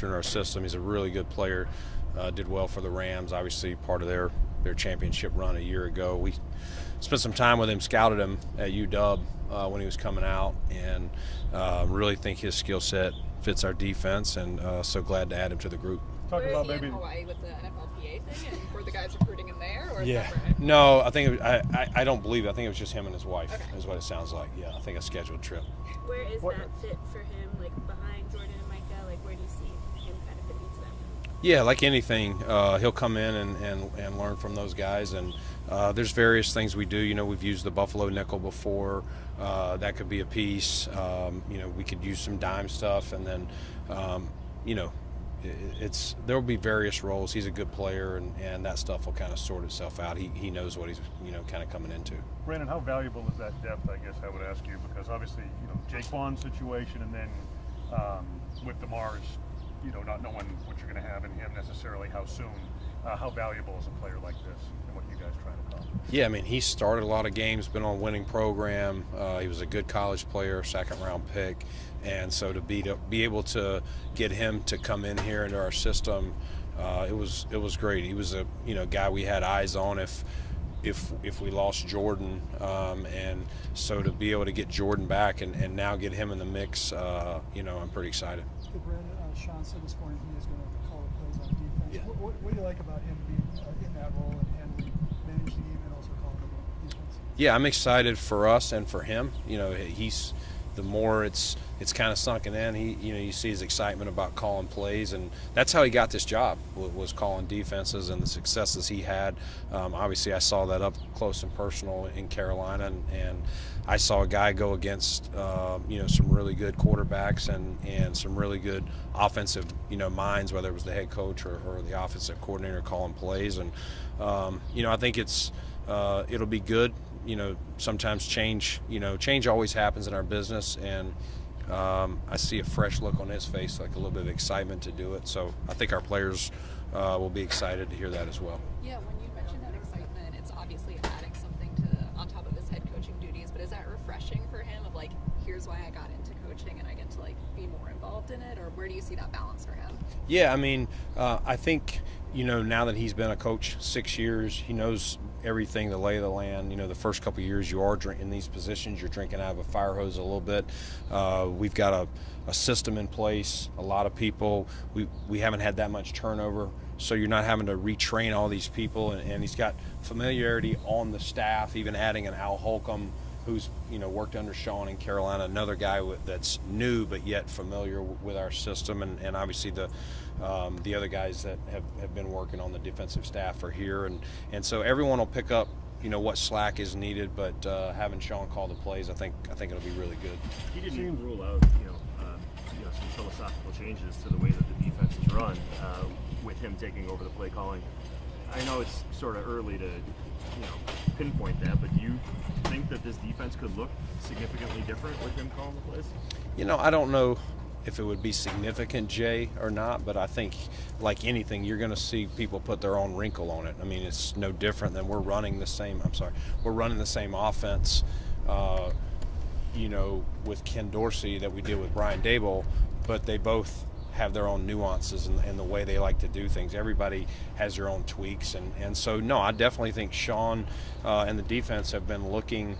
into our system. He's a really good player. Did well for the Rams, obviously part of their championship run a year ago. We spent some time with him, scouted him at UW when he was coming out, and really think his skill set fits our defense, and so glad to add him to the group. Where is he in Hawaii with the NFLPA thing, and were the guys recruiting him there, or separate? No, I think I don't believe it. I think it was just him and his wife, is what it sounds like. Yeah, I think a scheduled trip. Where is that fit for him, like behind Jordan and Micah? Like, where do you see him kind of fitting into them? Yeah, like anything, he'll come in and learn from those guys, and there's various things we do. You know, we've used the Buffalo nickel before. That could be a piece. You know, we could use some dime stuff, and then, you know, there will be various roles. He's a good player, and that stuff will kind of sort itself out. He knows what he's, you know, kind of coming into. Brandon, how valuable is that depth, I guess I would ask you, because obviously, you know, Jake Vaughn's situation, and then with DeMar's, you know, not knowing what you're going to have in him necessarily, how soon, how valuable is a player like this and what you guys try to accomplish? Yeah, I mean, he started a lot of games, been on a winning program. He was a good college player, second-round pick. And so to be able to get him to come in here into our system, it was great. He was a guy we had eyes on if we lost Jordan, and so to be able to get Jordan back and now get him in the mix, I'm pretty excited. Brandon, Sean said this morning he is going to call the plays on defense. Yeah. What do you like about him being in that role and managing the game and also calling the defense? Yeah, I'm excited for us and for him. You know, the more it's kind of sunken in. You see his excitement about calling plays, and that's how he got this job, was calling defenses, and the successes he had. Obviously, I saw that up close and personal in Carolina, and I saw a guy go against some really good quarterbacks and some really good offensive minds, whether it was the head coach or the offensive coordinator calling plays, and I think it'll be good. Sometimes change always happens in our business, and I see a fresh look on his face, like a little bit of excitement to do it. So I think our players will be excited to hear that as well. Yeah, when you mention that excitement, it's obviously adding something on top of his head coaching duties, but is that refreshing for him of like, here's why I got into coaching and I get to like be more involved in it, or where do you see that balance for him? Yeah, I mean, I think, now that he's been a coach 6 years, he knows everything, the lay of the land. The first couple of years you are in these positions, you're drinking out of a fire hose a little bit. We've got a system in place, a lot of people. We haven't had that much turnover, so you're not having to retrain all these people, and he's got familiarity on the staff, even adding an Al Holcomb, who's worked under Sean in Carolina, another guy that's new but yet familiar with our system, and obviously the other guys that have been working on the defensive staff are here, and so everyone will pick up what slack is needed, but having Sean call the plays, I think it'll be really good. He didn't even rule out some philosophical changes to the way that the defense is run with him taking over the play calling. I know it's sort of early to pinpoint that, but do you think that this defense could look significantly different with him calling the plays? I don't know if it would be significant, Jay, or not, but I think, like anything, you're going to see people put their own wrinkle on it. I mean, it's no different than we're running the same offense, with Ken Dorsey that we did with Brian Daboll, but they both have their own nuances and the way they like to do things. Everybody has their own tweaks, and so no, I definitely think Sean and the defense have been looking,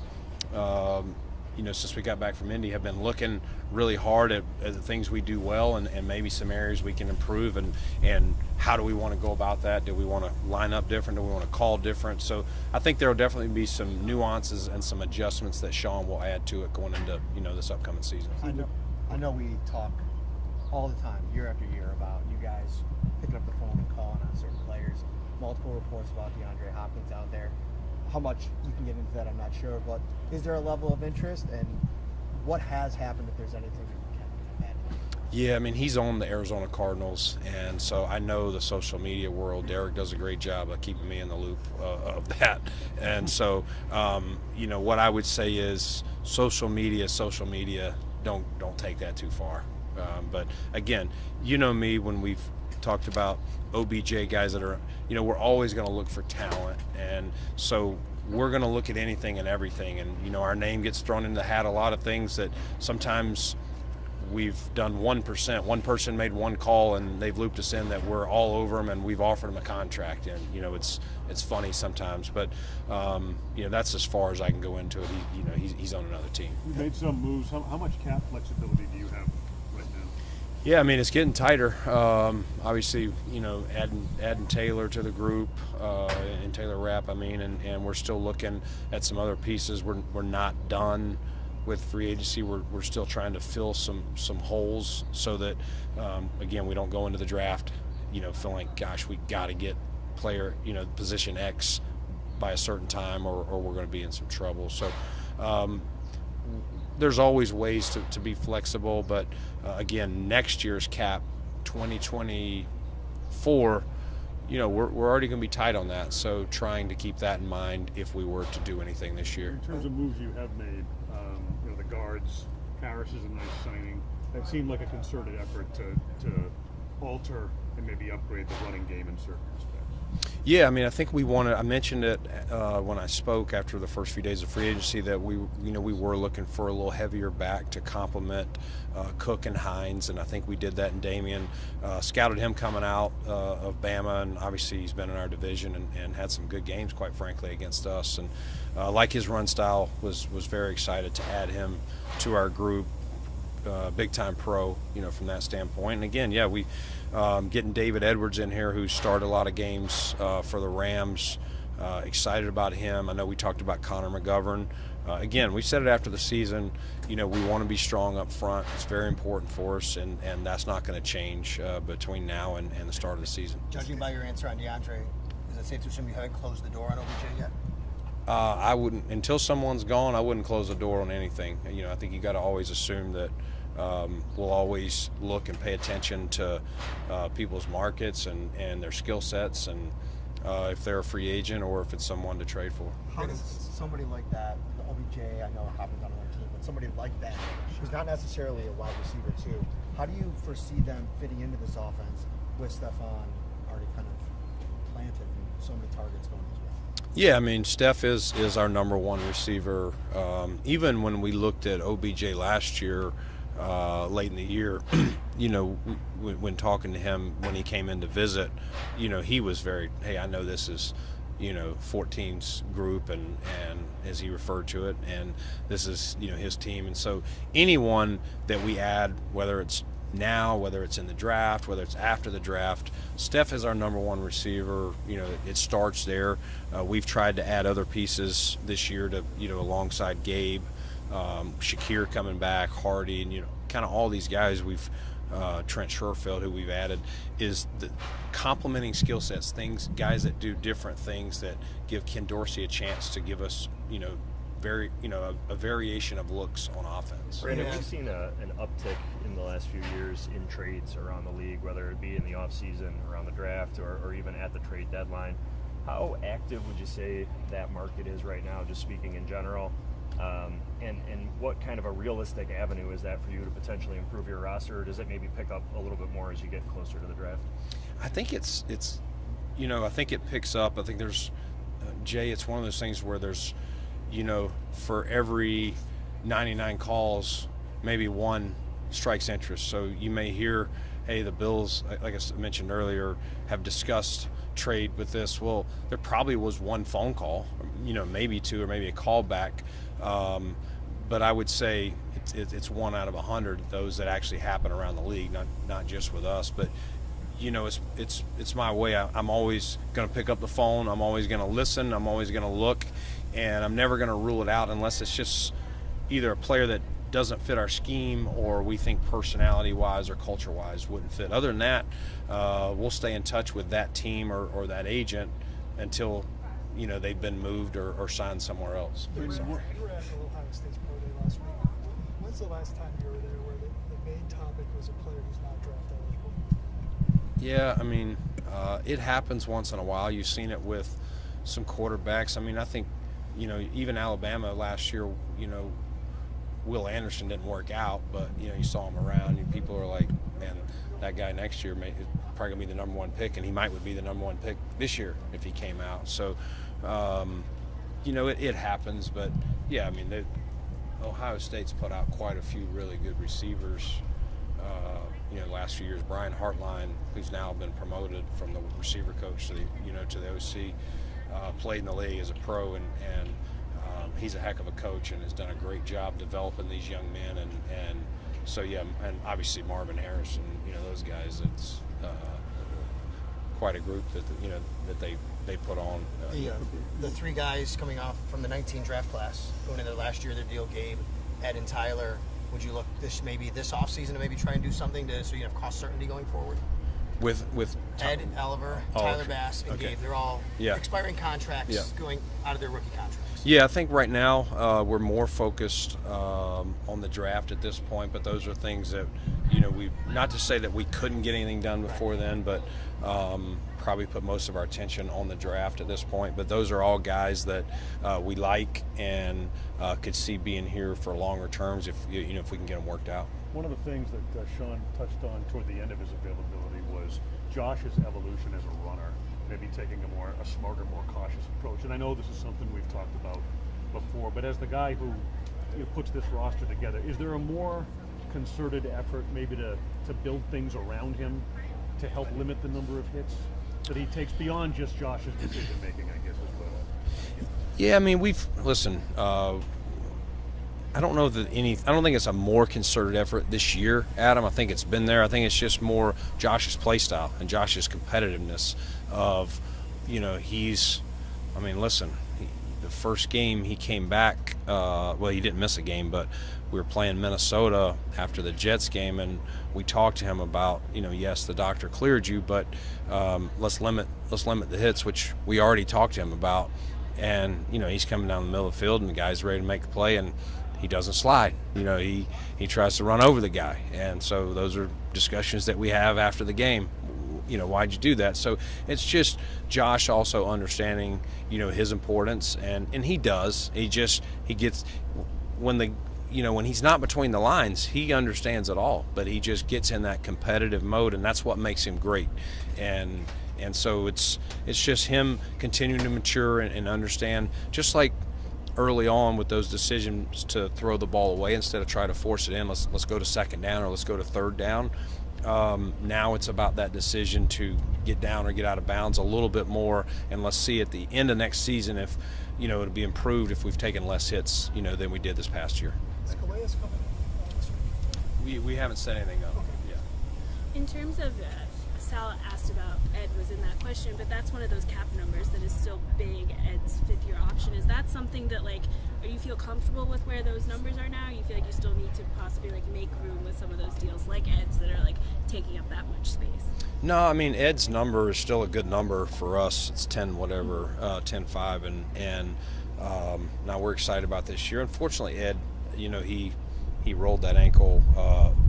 since we got back from Indy, have been looking really hard at the things we do well and maybe some areas we can improve, and how do we want to go about that? Do we want to line up different? Do we want to call different? So I think there will definitely be some nuances and some adjustments that Sean will add to it going into this upcoming season. I know we talk all the time, year after year, about you guys picking up the phone and calling on certain players. Multiple reports about DeAndre Hopkins out there. How much you can get into that, I'm not sure, but is there a level of interest, and what has happened, if there's anything that you can add? Yeah, I mean, he's on the Arizona Cardinals, and so I know the social media world. Derek does a great job of keeping me in the loop of that. And so, what I would say is social media, don't take that too far. But again, me, when we've talked about OBJ guys that are, we're always going to look for talent, and so we're going to look at anything and everything, and our name gets thrown in the hat, a lot of things that sometimes we've done 1%. One person made one call and they've looped us in that we're all over them and we've offered them a contract. And it's funny sometimes, but that's as far as I can go into it. He's on another team. You made some moves. How much cap flexibility do you have right now? Yeah, I mean, it's getting tighter. Obviously, adding Taylor to the group and Taylor Rapp. And we're still looking at some other pieces. We're not done with free agency. We're still trying to fill some holes so that again, we don't go into the draft feeling like, gosh, we got to get player position X by a certain time or we're going to be in some trouble. So there's always ways to be flexible, but again, next year's cap 2024, we're already going to be tight on that, so trying to keep that in mind if we were to do anything this year. In terms of moves you have made, the guards, Harris is a nice signing. That seemed like a concerted effort to alter and maybe upgrade the running game in certain respects. Yeah, I think I mentioned it when I spoke after the first few days of free agency that we were looking for a little heavier back to complement Cook and Hines, and I think we did that in Damian. Scouted him coming out of Bama, and obviously he's been in our division and had some good games, quite frankly, against us. And like his run style, was very excited to add him to our group. Big time pro, from that standpoint. And again, yeah, we getting David Edwards in here, who started a lot of games for the Rams. Excited about him. I know we talked about Connor McGovern. Again, we said it after the season. We want to be strong up front. It's very important for us, and that's not going to change between now and the start of the season. Judging by your answer on DeAndre, is it safe to assume you haven't closed the door on OBJ yet? I wouldn't, until someone's gone, I wouldn't close the door on anything. I think you got to always assume that we'll always look and pay attention to people's markets and their skill sets, and if they're a free agent or if it's someone to trade for. How does somebody like that, the OBJ, I know Hopkins on our team, but somebody like that, who's not necessarily a wide receiver too, how do you foresee them fitting into this offense with Stephon already kind of planted and so many targets going his way? Yeah, Steph is our number one receiver. Even when we looked at OBJ last year, late in the year, when talking to him when he came in to visit, he was very, hey, I know this is, 14's group and as he referred to it, and this is, his team. And so anyone that we add, whether it's now, whether it's in the draft, whether it's after the draft, Steph is our number one receiver. It starts there. We've tried to add other pieces this year to, alongside Gabe, Shakir coming back, Hardy, and kind of all these guys we've Trent Sherfield, who we've added, is the complementing skill sets, guys that do different things that give Ken Dorsey a chance to give us a variation of looks on offense. Brandon, we've seen an uptick in the last few years in trades around the league, whether it be in the offseason, around the draft, or even at the trade deadline. How active would you say that market is right now, just speaking in general? And what kind of a realistic avenue is that for you to potentially improve your roster, or does it maybe pick up a little bit more as you get closer to the draft? I think I think it picks up. I think there's, Jay, it's one of those things where there's, for every 99 calls, maybe one strikes interest. So you may hear, hey, the Bills, like I mentioned earlier, have discussed trade with this. Well, there probably was one phone call, maybe two, or maybe a call back. But I would say it's 1 out of 100 those that actually happen around the league, not just with us. But it's my way. I'm always going to pick up the phone. I'm always going to listen. I'm always going to look, and I'm never going to rule it out unless it's just either a player that doesn't fit our scheme or we think personality-wise or culture-wise wouldn't fit. Other than that, we'll stay in touch with that team or that agent until they've been moved or signed somewhere else. You were at Ohio State's Pro Day last week. When's the last time you were there where the main topic was a player who's not draft eligible? Yeah, it happens once in a while. You've seen it with some quarterbacks. I think, even Alabama last year, Will Anderson didn't work out, but, you saw him around, and people are like, man, that guy next year is probably going to be the number one pick, and he might would be the number one pick this year if he came out. So, it happens, but, yeah, Ohio State's put out quite a few really good receivers last few years, Brian Hartline, who's now been promoted from the receiver coach to the OC, played in the league as a pro, and he's a heck of a coach and has done a great job developing these young men, and so and obviously Marvin Harris and those guys. It's quite a group that they put on. The three guys coming off from the 19 draft class going into last year, their deal, Gabe, Ed, and Tyler. Would you look this offseason to maybe try and do something so you have cost certainty going forward? With Ed, Oliver, Tyler Bass, and Gabe, they're all expiring contracts going out of their rookie contracts. Yeah, I think right now we're more focused on the draft at this point, but those are things that we, not to say that we couldn't get anything done before then, but probably put most of our attention on the draft at this point. But those are all guys that we like and could see being here for longer terms if we can get them worked out. One of the things that Sean touched on toward the end of his availability was Josh's evolution as a runner, maybe taking a smarter, more cautious approach. And I know this is something we've talked about before, but as the guy who puts this roster together, is there a more concerted effort maybe to build things around him to help limit the number of hits that he takes beyond just Josh's decision making, I guess, as well? Yeah, I mean, listen, I don't think it's a more concerted effort this year, Adam. I think it's been there. I think it's just more Josh's play style and Josh's competitiveness of, the first game he came back, he didn't miss a game, but we were playing Minnesota after the Jets game, and we talked to him about, yes, the doctor cleared you, but let's limit the hits, which we already talked to him about. And, he's coming down the middle of the field, and the guy's ready to make the play, and he doesn't slide. He tries to run over the guy. And so those are discussions that we have after the game. Why'd you do that? So it's just Josh also understanding, his importance, and he does. He gets when he's not between the lines, he understands it all, but he just gets in that competitive mode, and that's what makes him great. And so it's just him continuing to mature and understand, just like early on with those decisions to throw the ball away instead of try to force it in. Let's go to second down or let's go to third down. Now it's about that decision to get down or get out of bounds a little bit more, and let's see at the end of next season if it'll be improved if we've taken less hits than we did this past year. Is Calais coming this week? We haven't set anything up yet. In terms of Sal asked about Ed was in that question, but that's one of those cap numbers that is still big. Ed's fifth-year option. Is that something that or you feel comfortable with where those numbers are now? You feel like you still need to possibly make room with some of those deals like Ed's that are taking up that much space? No, I mean, Ed's number is still a good number for us. It's 10.5, and now we're excited about this year. Unfortunately, Ed, he rolled that ankle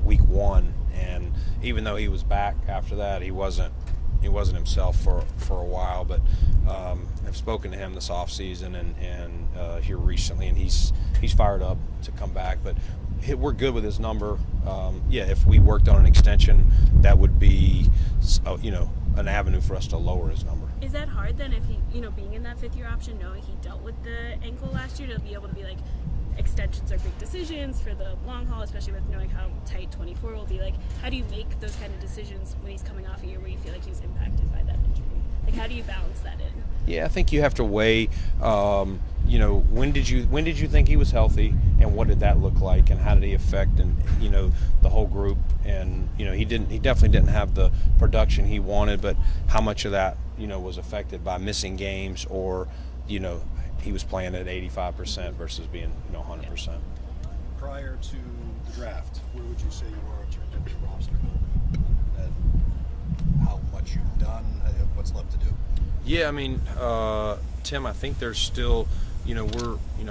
week 1, and even though he was back after that, he wasn't himself for a while. But I've spoken to him this offseason and here recently, and he's fired up to come back. But we're good with his number. If we worked on an extension, that would be an avenue for us to lower his number. Is that hard then, if he being in that fifth-year option, knowing he dealt with the ankle last year, to be able to be extensions are big decisions for the long haul, especially with knowing how tight 24 will be. How do you make those kind of decisions when he's coming off a year where you feel like he was impacted by that injury? How do you balance that in? Yeah, I think you have to weigh, when did you think he was healthy, and what did that look like, and how did he affect the whole group? And he definitely didn't have the production he wanted, but how much of that was affected by missing games, or he was playing at 85% versus being 100%. Prior to the draft, where would you say you were in terms of your roster? And how much you've done, what's left to do? Yeah, I mean, Tim, I think there's still, I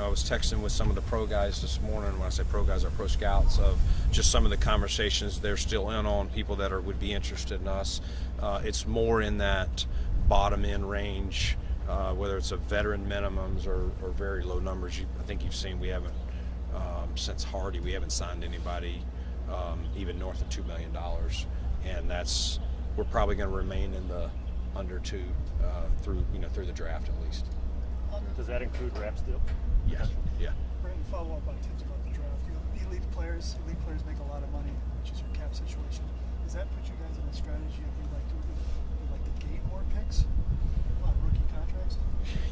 was texting with some of the pro guys this morning. When I say pro guys, our pro scouts, of just some of the conversations they're still in on, people that would be interested in us. It's more in that bottom end range, whether it's a veteran minimums or very low numbers. I think you've seen we haven't, since Hardy, we haven't signed anybody even north of $2 million, and we're probably going to remain in the under 2 through the draft at least. Does that include rep still? Yes. Yeah. Brandon, follow up on Tim's about the draft. Elite players make a lot of money, which is your cap situation. strategy if you'd like to gain more picks on rookie contracts?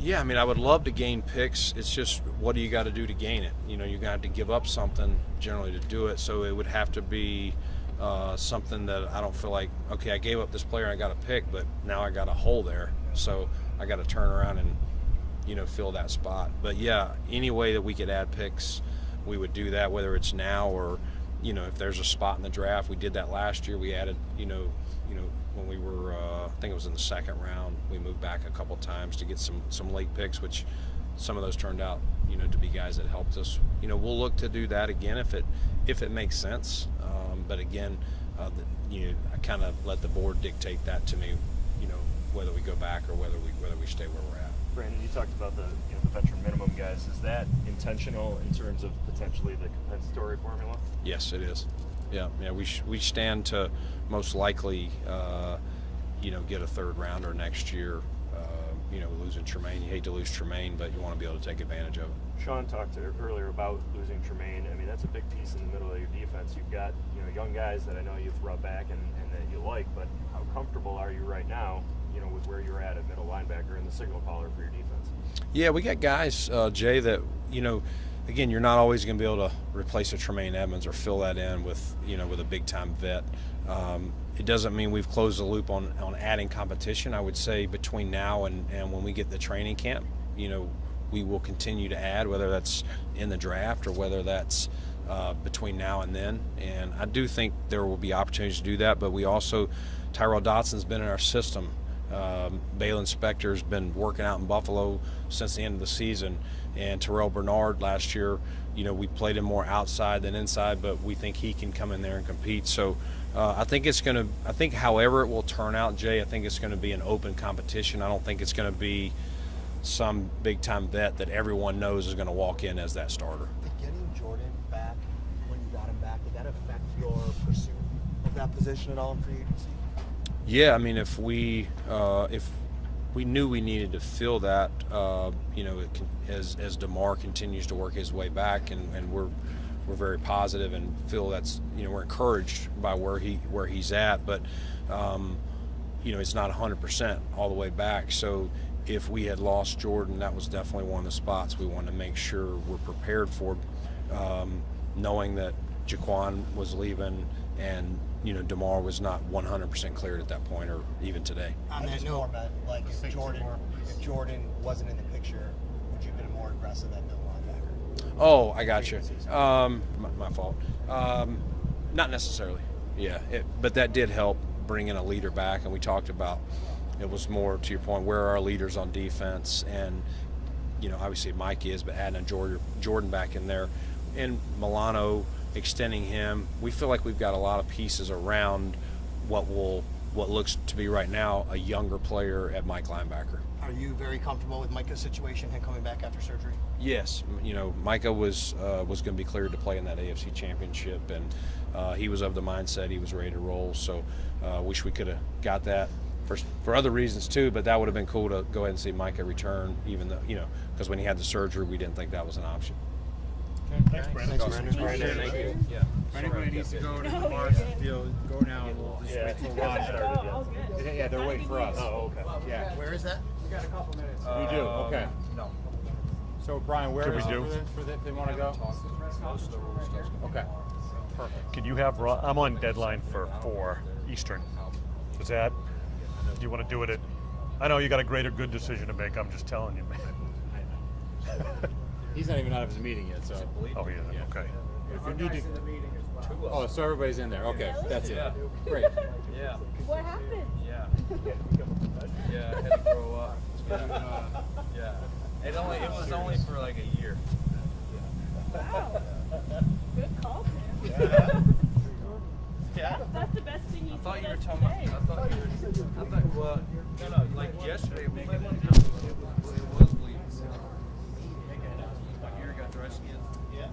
Yeah, I mean, I would love to gain picks. It's just, what do you got to do to gain it? You know, you got to give up something generally to do it. So it would have to be something that I don't feel like, okay, I gave up this player and I got a pick, but now I got a hole there. So I got to turn around and, you know, fill that spot. But yeah, any way that we could add picks, we would do that, whether it's now or, you know, if there's a spot in the draft. We did that last year. We added, you know, when we were, I think it was in the second round, we moved back a couple times to get some late picks, which some of those turned out, you know, to be guys that helped us. You know, we'll look to do that again if it makes sense. But again, you know, I kind of let the board dictate that to me, you know, whether we go back or whether we stay where we're at. Brandon, you talked about the veteran minimum guys. Is that intentional in terms of potentially the compensatory formula? Yes, it is. Yeah. We stand to most likely, you know, get a third rounder next year. You know, losing Tremaine, you hate to lose Tremaine, but you want to be able to take advantage of it. Sean talked earlier about losing Tremaine. I mean, that's a big piece in the middle of your defense. You've got, you know, young guys that I know you've brought back and that you like, but how comfortable are you right now, you know, with where you're at middle linebacker and the signal caller for your defense? Yeah, we got guys, Jay, that, you know, again, you're not always going to be able to replace a Tremaine Edmonds or fill that in with, you know, with a big-time vet. It doesn't mean we've closed the loop on adding competition. I would say between now and when we get the training camp, you know, we will continue to add, whether that's in the draft or whether that's between now and then. And I do think there will be opportunities to do that, but we also, Tyrell Dotson's been in our system. Balin Spector's been working out in Buffalo since the end of the season, and Terrell Bernard last year, you know, we played him more outside than inside, but we think he can come in there and compete. So I think however it will turn out, Jay, I think it's going to be an open competition. I don't think it's going to be some big-time vet that everyone knows is going to walk in as that starter. Did getting Jordan back, when you brought him back, did that affect your pursuit of that position at all in free agency? Yeah, I mean, if we knew we needed to fill that, you know, as DeMar continues to work his way back, and we're very positive and feel that's, you know, we're encouraged by where he's at, but you know, it's not 100% all the way back. So if we had lost Jordan, that was definitely one of the spots we wanted to make sure we're prepared for, knowing that Jaquan was leaving and, you know, DeMar was not 100% cleared at that point or even today. On that note, like if Jordan wasn't in the picture, would you have been more aggressive at middle linebacker? Oh, I got you. My fault. Not necessarily. Yeah, but that did help bringing a leader back, and we talked about it was more to your point, where are our leaders on defense, and, you know, obviously Mike is, but adding Jordan back in there, and Milano, extending him, we feel like we've got a lot of pieces around what looks to be right now a younger player at Mike linebacker. Are you very comfortable with Micah's situation, him coming back after surgery? Yes, you know, Micah was going to be cleared to play in that AFC Championship, and he was of the mindset he was ready to roll. So, wish we could have got that for other reasons too. But that would have been cool to go ahead and see Micah return, even though, you know, because when he had the surgery, we didn't think that was an option. Thanks, Brandon. Thank you. Yeah. Anybody needs to go to the Mars deal, go now, and we'll just wait till Ron. Yeah, they're waiting for us. Oh, okay. Yeah. Where is that? We got a couple minutes. We do, okay. No. So, Brian, where is it for if they want to go? Okay. Perfect. Can you have I'm on deadline for 4 Eastern. Is that, do you want to do it at, I know you got a greater good decision to make, I'm just telling you, man. He's not even out of his meeting yet, so. Oh, he isn't, okay. If you need to. Oh, so everybody's in there. Okay, that's it. Great. Yeah. What happened? Yeah. Yeah, I had to grow up. Yeah. It was only for like a year. Wow. Good call, Sam. Yeah. Yeah. That's the best thing you I thought you were told us talking about. today. I thought, well, no, like yesterday it was bleeding. My ear got dry skin. Yeah.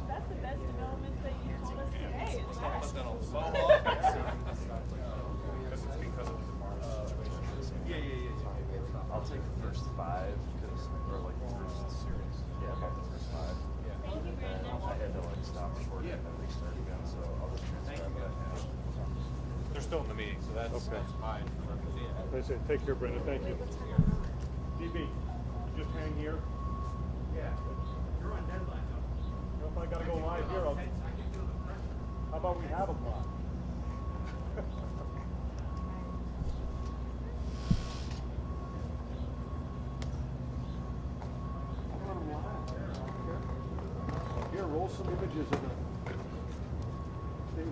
That's the best development that you told us today. Is that? I'll take the first 5 or like the first series. Yeah, about the first 5. Yeah. Thank you, Brandon. I had to like stop recording and then restart again, so I'll just transcribe that. There's still in the meeting, so that's fine. They say, take care, Brenda. Thank you. DB, just hang here. Yeah. You're on deadline. If I gotta go live here, how about we have them live? Here, roll some images of the stage.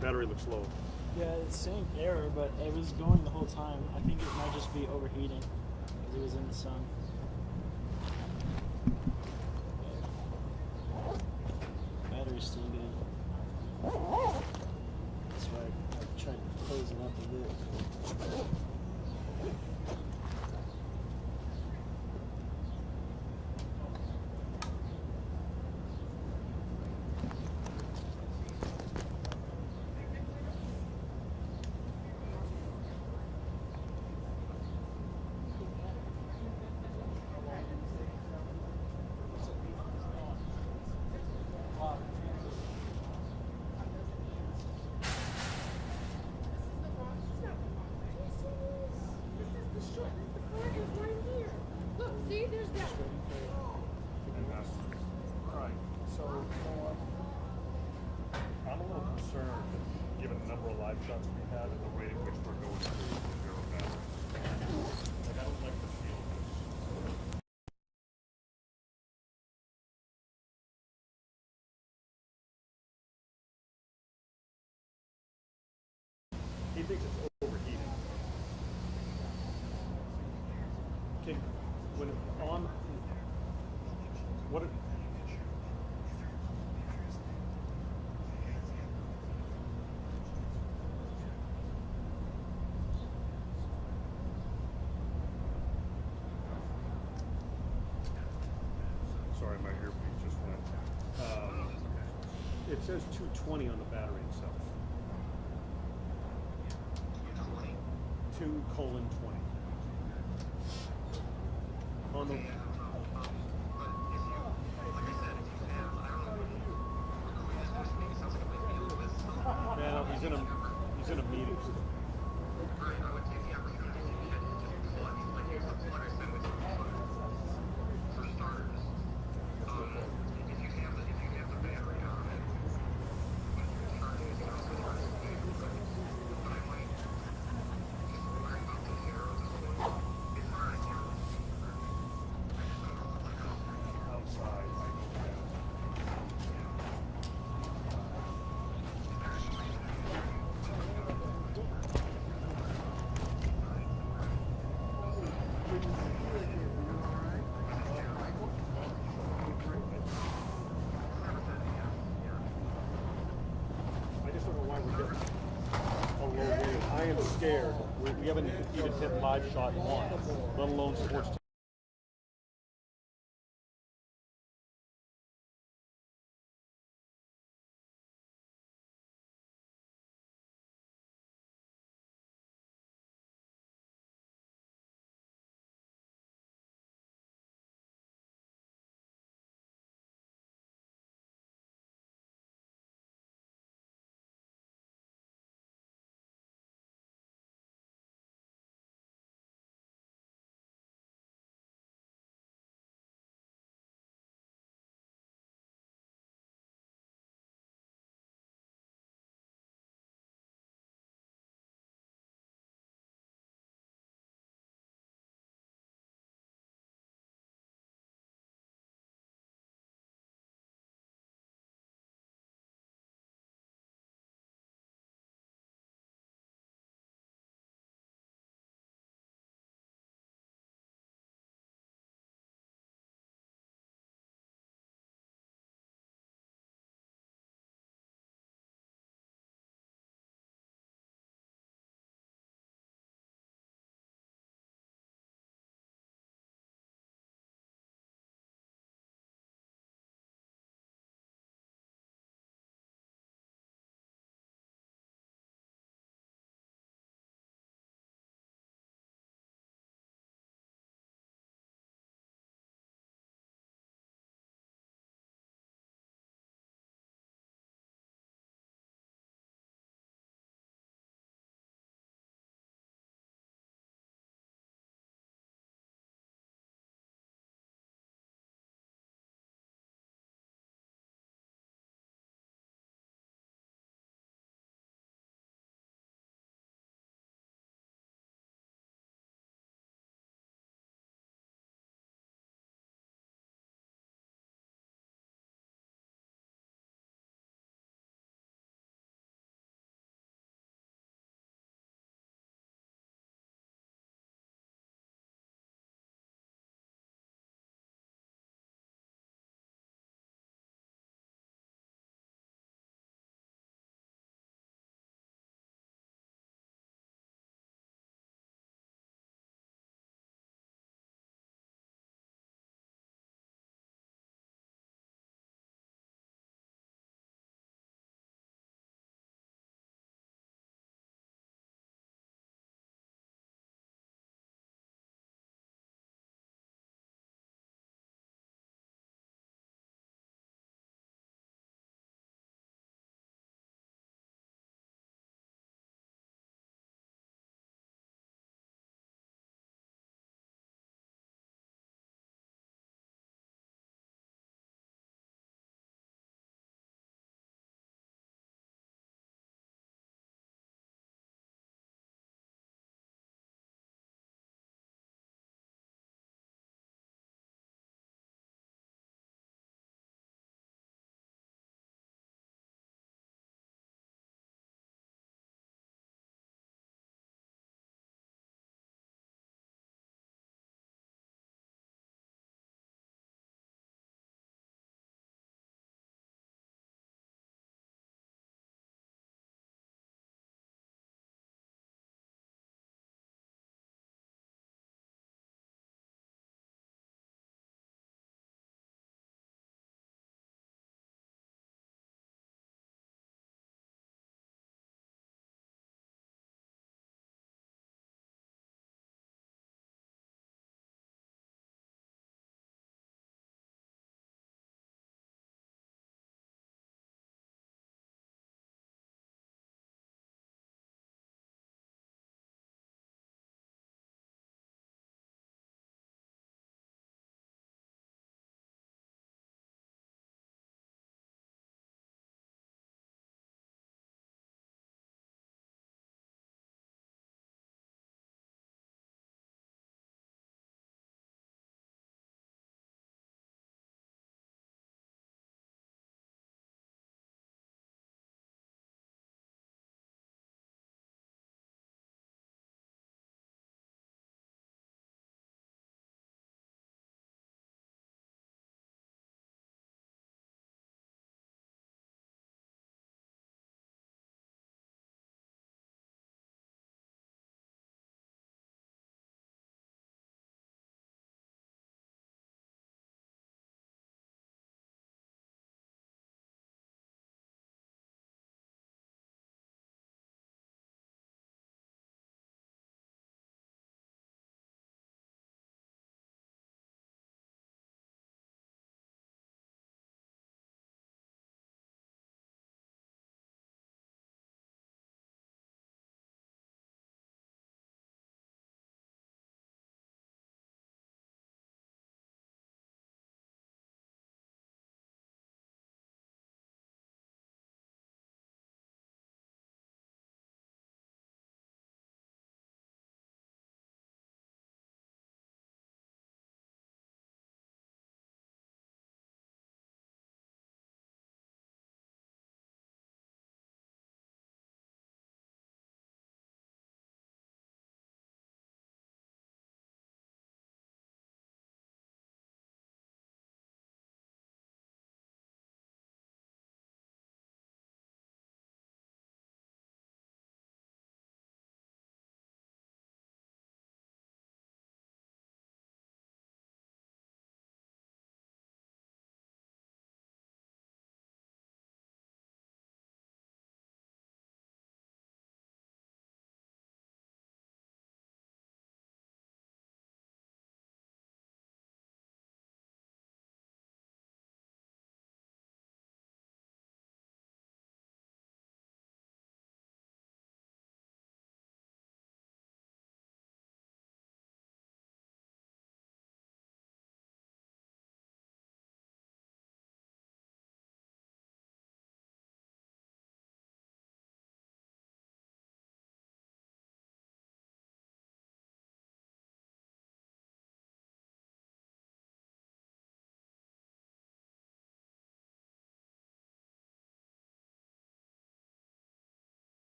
Battery looks low. Yeah, it's saying error, but it was going the whole time. I think it might just be overheating because it was in the sun. Battery's still good. That's why I tried to close it up a bit. Right. So I'm a little concerned, given the number of live shots we had and the rate at which we're going through the zero battery. Like, I don't like the feel of this. He thinks it's overheating. Okay, when on, what it, sorry, my earpiece just went. It says 220 on the battery itself. 2:20. On the yeah, he's in a meeting. I just don't know why we're getting a low rating. I am scared. We haven't even hit live shot once, let alone sports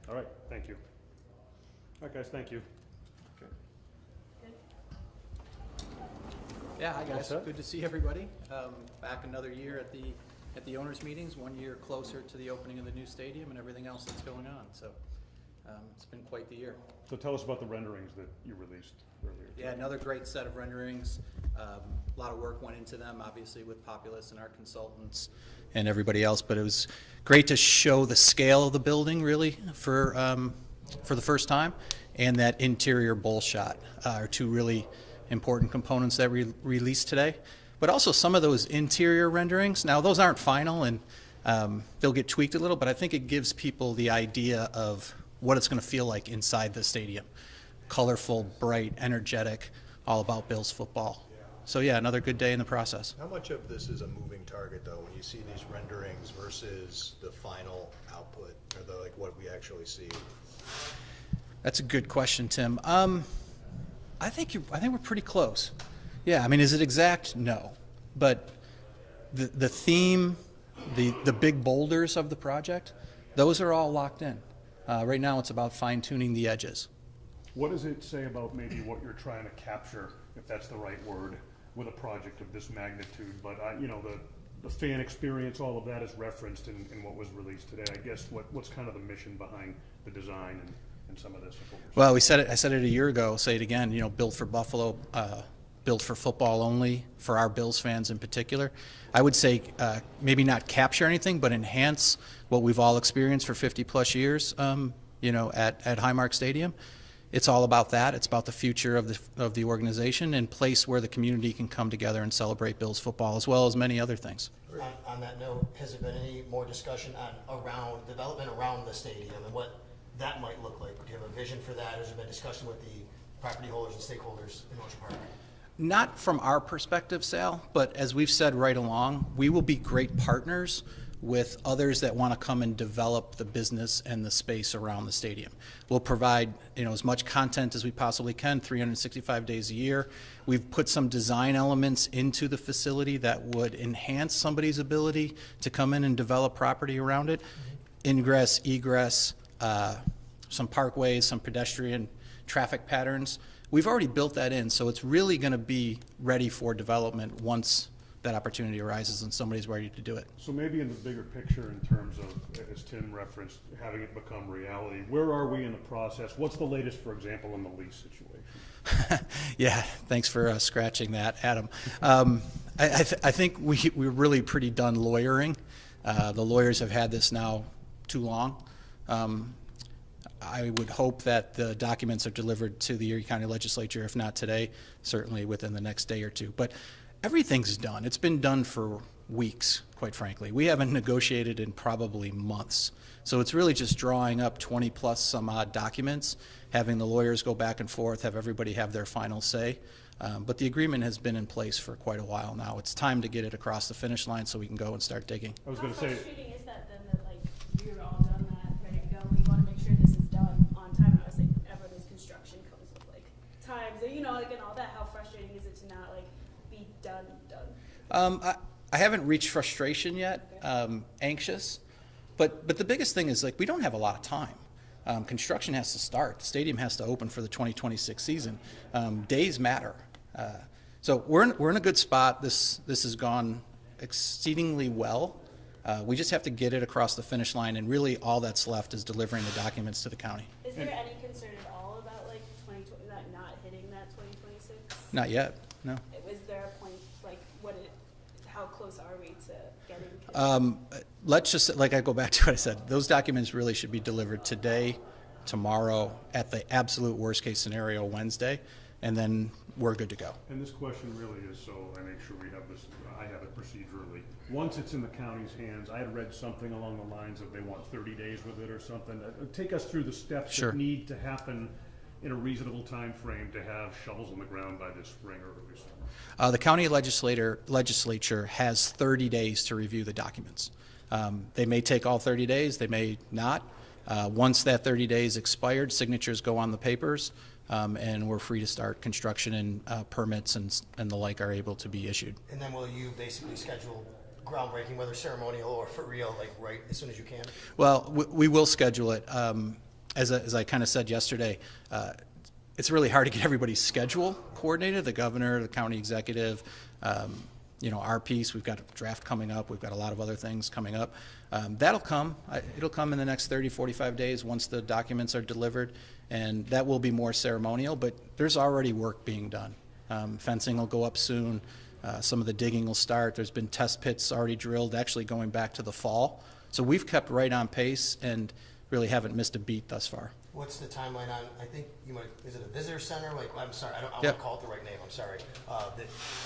All right, thank you. All right, guys, thank you. Yeah, hi guys. set? Good to see everybody. Back another year at the owners' meetings, 1 year closer to the opening of the new stadium and everything else that's going on. So it's been quite the year. So tell us about the renderings that you released earlier. Yeah, another great set of renderings. A lot of work went into them, obviously, with Populous and our consultants and everybody else. But it was great to show the scale of the building, really, for the first time, and that interior bowl shot are two really important components that we released today. But also some of those interior renderings. Now, those aren't final, and they'll get tweaked a little. But I think it gives people the idea of what it's going to feel like inside the stadium. Colorful, bright, energetic, all about Bills football. So yeah, another good day in the process. How much of this is a moving target, though, when you see these renderings versus the final output, or the, like, what we actually see? That's a good question, Tim. I think we're pretty close. Yeah, I mean, is it exact? No, but the theme, the big boulders of the project, those are all locked in. Right now, it's about fine-tuning the edges. What does it say about maybe what you're trying to capture, if that's the right word, with a project of this magnitude? But you know, the fan experience, all of that is referenced in what was released today. I guess what's kind of the mission behind the design and some of this? Well, I said it a year ago. Say it again. You know, built for Buffalo, built for football only, for our Bills fans in particular. I would say maybe not capture anything, but enhance what we've all experienced for 50 plus years. You know, at Highmark Stadium. It's all about that. It's about the future of the organization and place where the community can come together and celebrate Bills football, as well as many other things. On that note, has there been any more discussion around development around the stadium and what that might look like? Do you have a vision for that? Has there been discussion with the property holders and stakeholders in Orchard Park? Not from our perspective, Sal, but as we've said right along, we will be great partners with others that want to come and develop the business and the space around the stadium. We'll provide, you know, as much content as we possibly can, 365 days a year. We've put some design elements into the facility that would enhance somebody's ability to come in and develop property around it. Ingress, egress, some parkways, some pedestrian traffic patterns. We've already built that in, so it's really going to be ready for development once that opportunity arises and somebody's ready to do it. So maybe in the bigger picture, in terms of, as Tim referenced, having it become reality, where are we in the process? What's the latest, for example, in the lease situation? Yeah, thanks for scratching that, Adam. I think we're really pretty done lawyering. The lawyers have had this now too long. I would hope that the documents are delivered to the Erie County Legislature, if not today, certainly within the next day or two. But everything's done. It's been done for weeks, quite frankly. We haven't negotiated in probably months. So it's really just drawing up 20 plus some odd documents, having the lawyers go back and forth, have everybody have their final say. But the agreement has been in place for quite a while now. It's time to get it across the finish line so we can go and start digging. I was going to say, how frustrating is that then that like you're all done that, ready to go, and you want to make sure this is done on time? I was like, ever this construction comes with like times, you know, like and all that. How frustrating is it to not like be done? I haven't reached frustration yet. Anxious, but the biggest thing is like we don't have a lot of time. Construction has to start. The stadium has to open for the 2026 season. Days matter. So we're in a good spot. This has gone exceedingly well. We just have to get it across the finish line, and really all that's left is delivering the documents to the county. Is there any concern at all about like 2020 not hitting that 2026? Not yet. No. Was there a point like how close are we to getting? Let's just, like I go back to what I said, those documents really should be delivered today, tomorrow, at the absolute worst case scenario, Wednesday, and then we're good to go. and this question really is so I make sure we have this, I have it procedurally. Once it's in the county's hands, I had read something along the lines of they want 30 days with it or something. Take us through the steps Sure. that need to happen in a reasonable time frame to have shovels on the ground by this spring or early summer. The county legislature has 30 days to review the documents. They may take all 30 days, they may not. Once that 30 days expired, signatures go on the papers, and we're free to start construction, and permits and the like are able to be issued. And then will you basically schedule groundbreaking, whether ceremonial or for real, like right as soon as you can? Well, we will schedule it. as I kind of said yesterday, it's really hard to get everybody's schedule coordinated. The governor, the county executive, our piece. We've got a draft coming up. We've got a lot of other things coming up. That'll come. It'll come in the next 30, 45 days once the documents are delivered, and that will be more ceremonial, but there's already work being done. Fencing will go up soon. Some of the digging will start. There's been test pits already drilled, actually going back to the fall. So we've kept right on pace and really haven't missed a beat thus far. What's the timeline on, I think you might, is it a visitor center? Like, I'm sorry, I Yep. want to call it the right name, I'm sorry.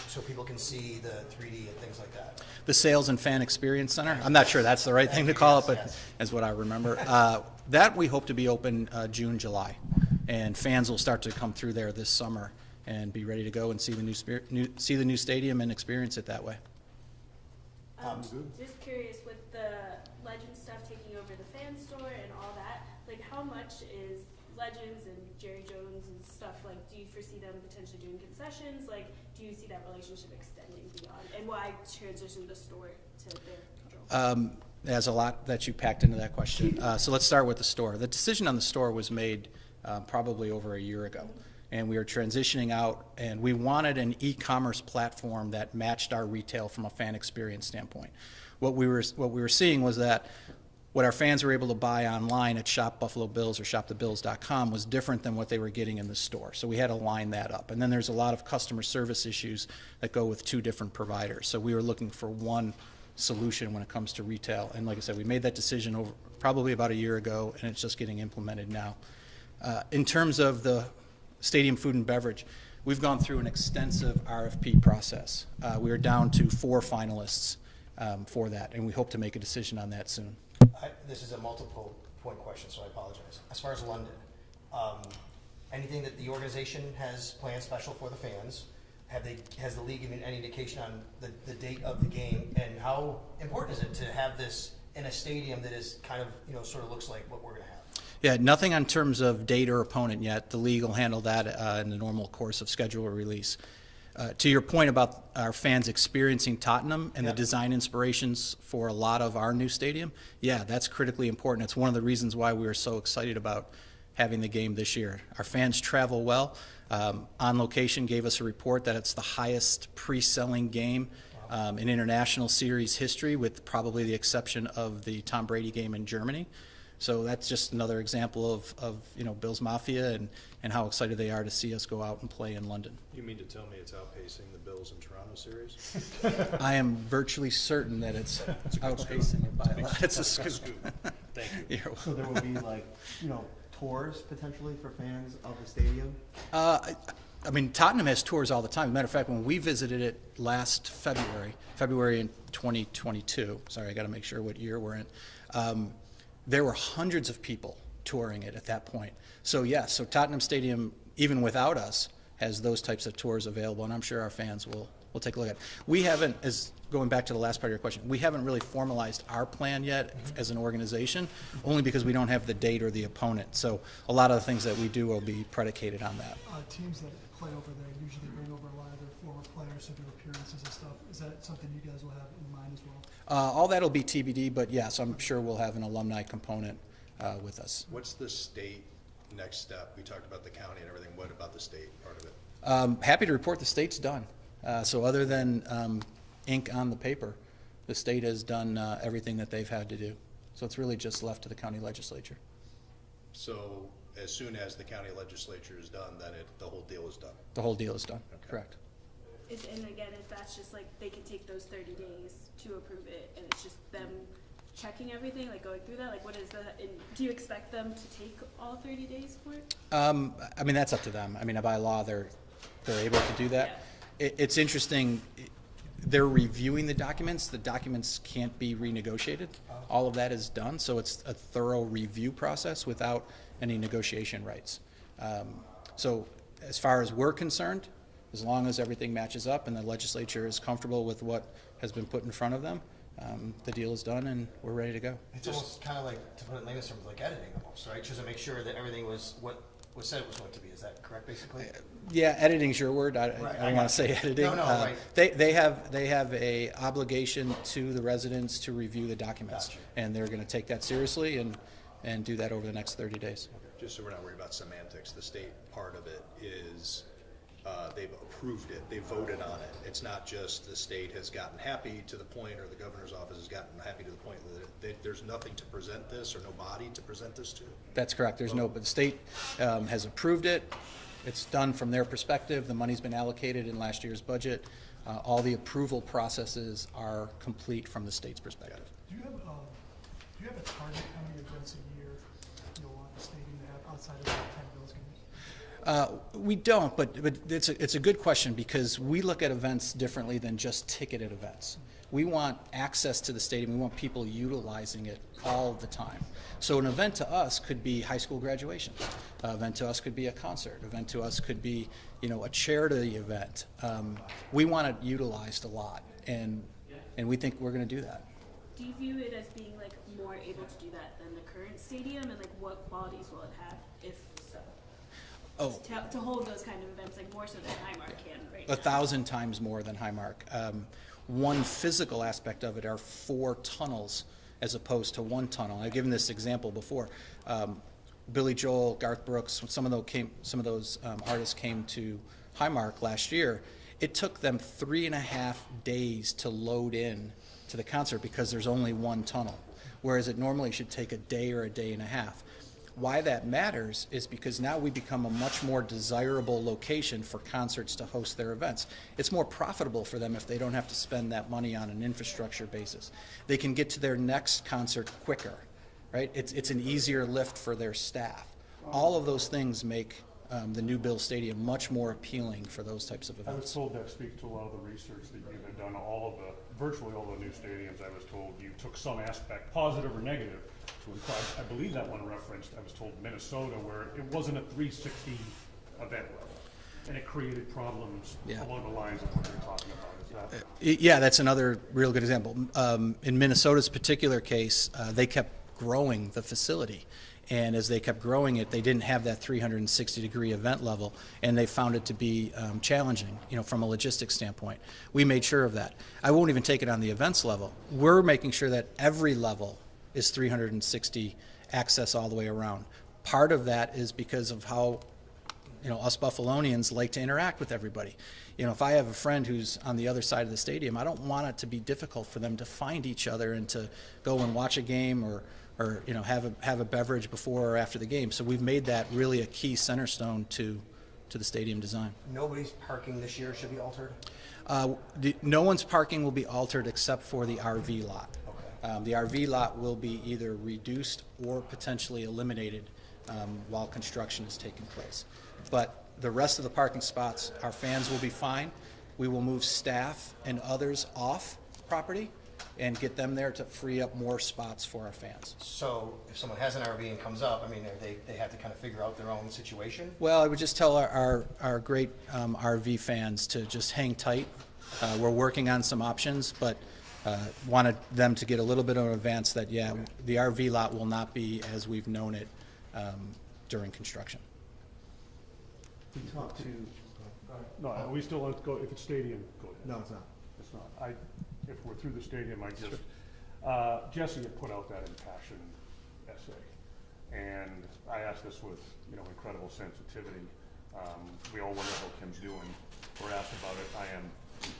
So people can see the 3D and things like that. The Sales and Fan Experience Center. I'm not sure that's the right thing to call it, but Yes. that's what I remember. That we hope to be open June, July. And fans will start to come through there this summer and be ready to go and see the new stadium and experience it that way. Just curious, with the Legends stuff taking over the fan store and all that, like how much is Legends and Jerry Jones and stuff, like do you foresee them potentially doing concessions? Like do you see that relationship extending beyond? And why transition the store to their control? There's a lot that you packed into that question. So let's start with the store. The decision on the store was made probably over a year ago. And we were transitioning out, and we wanted an e-commerce platform that matched our retail from a fan experience standpoint. What we were seeing was that what our fans were able to buy online at Shop Buffalo Bills or shopthebills.com was different than what they were getting in the store. So we had to line that up. And then there's a lot of customer service issues that go with two different providers. So we were looking for one solution when it comes to retail. And like I said, we made that decision over probably about a year ago, and it's just getting implemented now. In terms of the stadium food and beverage, we've gone through an extensive RFP process. We are down to 4 finalists for that, and we hope to make a decision on that soon. This is a multiple point question, so I apologize. As far as London, anything that the organization has planned special for the fans? Has the league given any indication on the date of the game, and how important is it to have this in a stadium that is kind of, sort of looks like what we're going to have? Yeah, nothing on terms of date or opponent yet. The league will handle that in the normal course of schedule or release. To your point about our fans experiencing Tottenham and the design inspirations for a lot of our new stadium, yeah, that's critically important. It's one of the reasons why we were so excited about having the game this year. Our fans travel well. On Location gave us a report that it's the highest pre-selling game in international series history, with probably the exception of the Tom Brady game in Germany. So that's just another example of Bills Mafia and how excited they are to see us go out and play in London. You mean to tell me it's outpacing the Bills and Toronto series? I am virtually certain that it's outpacing it by a lot. It's a scoop. Thank you. So there will be tours potentially for fans of the stadium? I mean, Tottenham has tours all the time. As a matter of fact, when we visited it last February in 2022, sorry, I got to make sure what year we're in, there were hundreds of people touring it at that point. So yes, so Tottenham Stadium, even without us, has those types of tours available, and I'm sure our fans will take a look at it. We haven't, as going back to the last part of your question, we haven't really formalized our plan yet as an organization, only because we don't have the date or the opponent. So a lot of the things that we do will be predicated on that. Teams that play over there usually bring over a lot of their former players to do appearances and stuff. Is that something you guys will have in mind as well? All that'll be TBD, but yes, I'm sure we'll have an alumni component with us. What's the state next step? We talked about the county and everything. What about the state part of it? Happy to report the state's done. So other than ink on the paper, the state has done everything that they've had to do. So it's really just left to the county legislature. So as soon as the county legislature is done, then the whole deal is done? The whole deal is done, correct. And again, if that's just like they can take those 30 days to approve it, and it's just them checking everything, like going through that, like what is that? And do you expect them to take all 30 days for it? I mean, that's up to them. I mean, by law, they're able to do that. Yeah. It's interesting. They're reviewing the documents. The documents can't be renegotiated. All of that is done, so it's a thorough review process without any negotiation rights. So as far as we're concerned, as long as everything matches up and the legislature is comfortable with what has been put in front of them, the deal is done and we're ready to go. It's almost kind of like, to put it in layman's terms, like editing almost, right? Just to make sure that everything was what was said it was going to be. Is that correct, basically? Yeah, editing's your word. I don't want to say editing. No, right. They have a obligation to the residents to review the documents, and they're going to take that seriously. And and do that over the next 30 days. Just so we're not worried about semantics, the state part of it is they've approved it, they voted on it. It's not just the state has gotten happy to the point, or the governor's office has gotten happy to the point that there's nothing to present this, or no body to present this to. That's correct. There's no, but the state has approved it. It's done from their perspective. The money's been allocated in last year's budget. All the approval processes are complete from the state's perspective. Do you have a target how many events a year you'll want the stadium to have outside of the 10 Bills games? We don't, but it's a good question, because we look at events differently than just ticketed events. We want access to the stadium. We want people utilizing it all the time. So an event to us could be high school graduation. An event to us could be a concert. An event to us could be, a charity event. We want it utilized a lot, and we think we're going to do that. Do you view it as being like more able to do that than the current stadium, and like what qualities will it have if so? Oh. To hold those kind of events, like more so than Highmark can right now. 1,000 times more than Highmark. One physical aspect of it are 4 tunnels as opposed to 1 tunnel. I've given this example before. Billy Joel, Garth Brooks, some of those artists came to Highmark last year. It took them 3.5 days to load in to the concert because there's only 1 tunnel, whereas it normally should take a day or a day and a half. Why that matters is because now we become a much more desirable location for concerts to host their events. It's more profitable for them if they don't have to spend that money on an infrastructure basis. They can get to their next concert quicker, right? It's an easier lift for their staff. All of those things make the new Bill Stadium much more appealing for those types of events. I was told that speaks to a lot of the research that you had done. Virtually all the new stadiums, I was told, you took some aspect, positive or negative, to imply. I believe that one referenced, I was told, Minnesota, where it wasn't a 360 event level, and it created problems along the lines of what you're talking about. Is that? Yeah, that's another real good example. In Minnesota's particular case, they kept growing the facility. And as they kept growing it, they didn't have that 360-degree event level, and they found it to be challenging, from a logistics standpoint. We made sure of that. I won't even take it on the events level. We're making sure that every level is 360 access all the way around. Part of that is because of how, us Buffalonians like to interact with everybody. If I have a friend who's on the other side of the stadium, I don't want it to be difficult for them to find each other and to go and watch a game or have a beverage before or after the game. So we've made that really a key center stone to the stadium design. Nobody's parking this year should be altered? No one's parking will be altered except for the RV lot. Okay. The RV lot will be either reduced or potentially eliminated while construction is taking place. But the rest of the parking spots, our fans will be fine. We will move staff and others off property and get them there to free up more spots for our fans. So if someone has an RV and comes up, they have to kind of figure out their own situation? Well, I would just tell our great RV fans to just hang tight. We're working on some options, but wanted them to get a little bit of an advance that, the RV lot will not be as we've known it during construction. We talked to. No, we still want to go, if it's stadium, go ahead. No, it's not. It's not. If we're through the stadium, Jesse had put out that impassioned essay, and I asked this with, incredible sensitivity. We all wonder how Kim's doing. We're asked about it. I am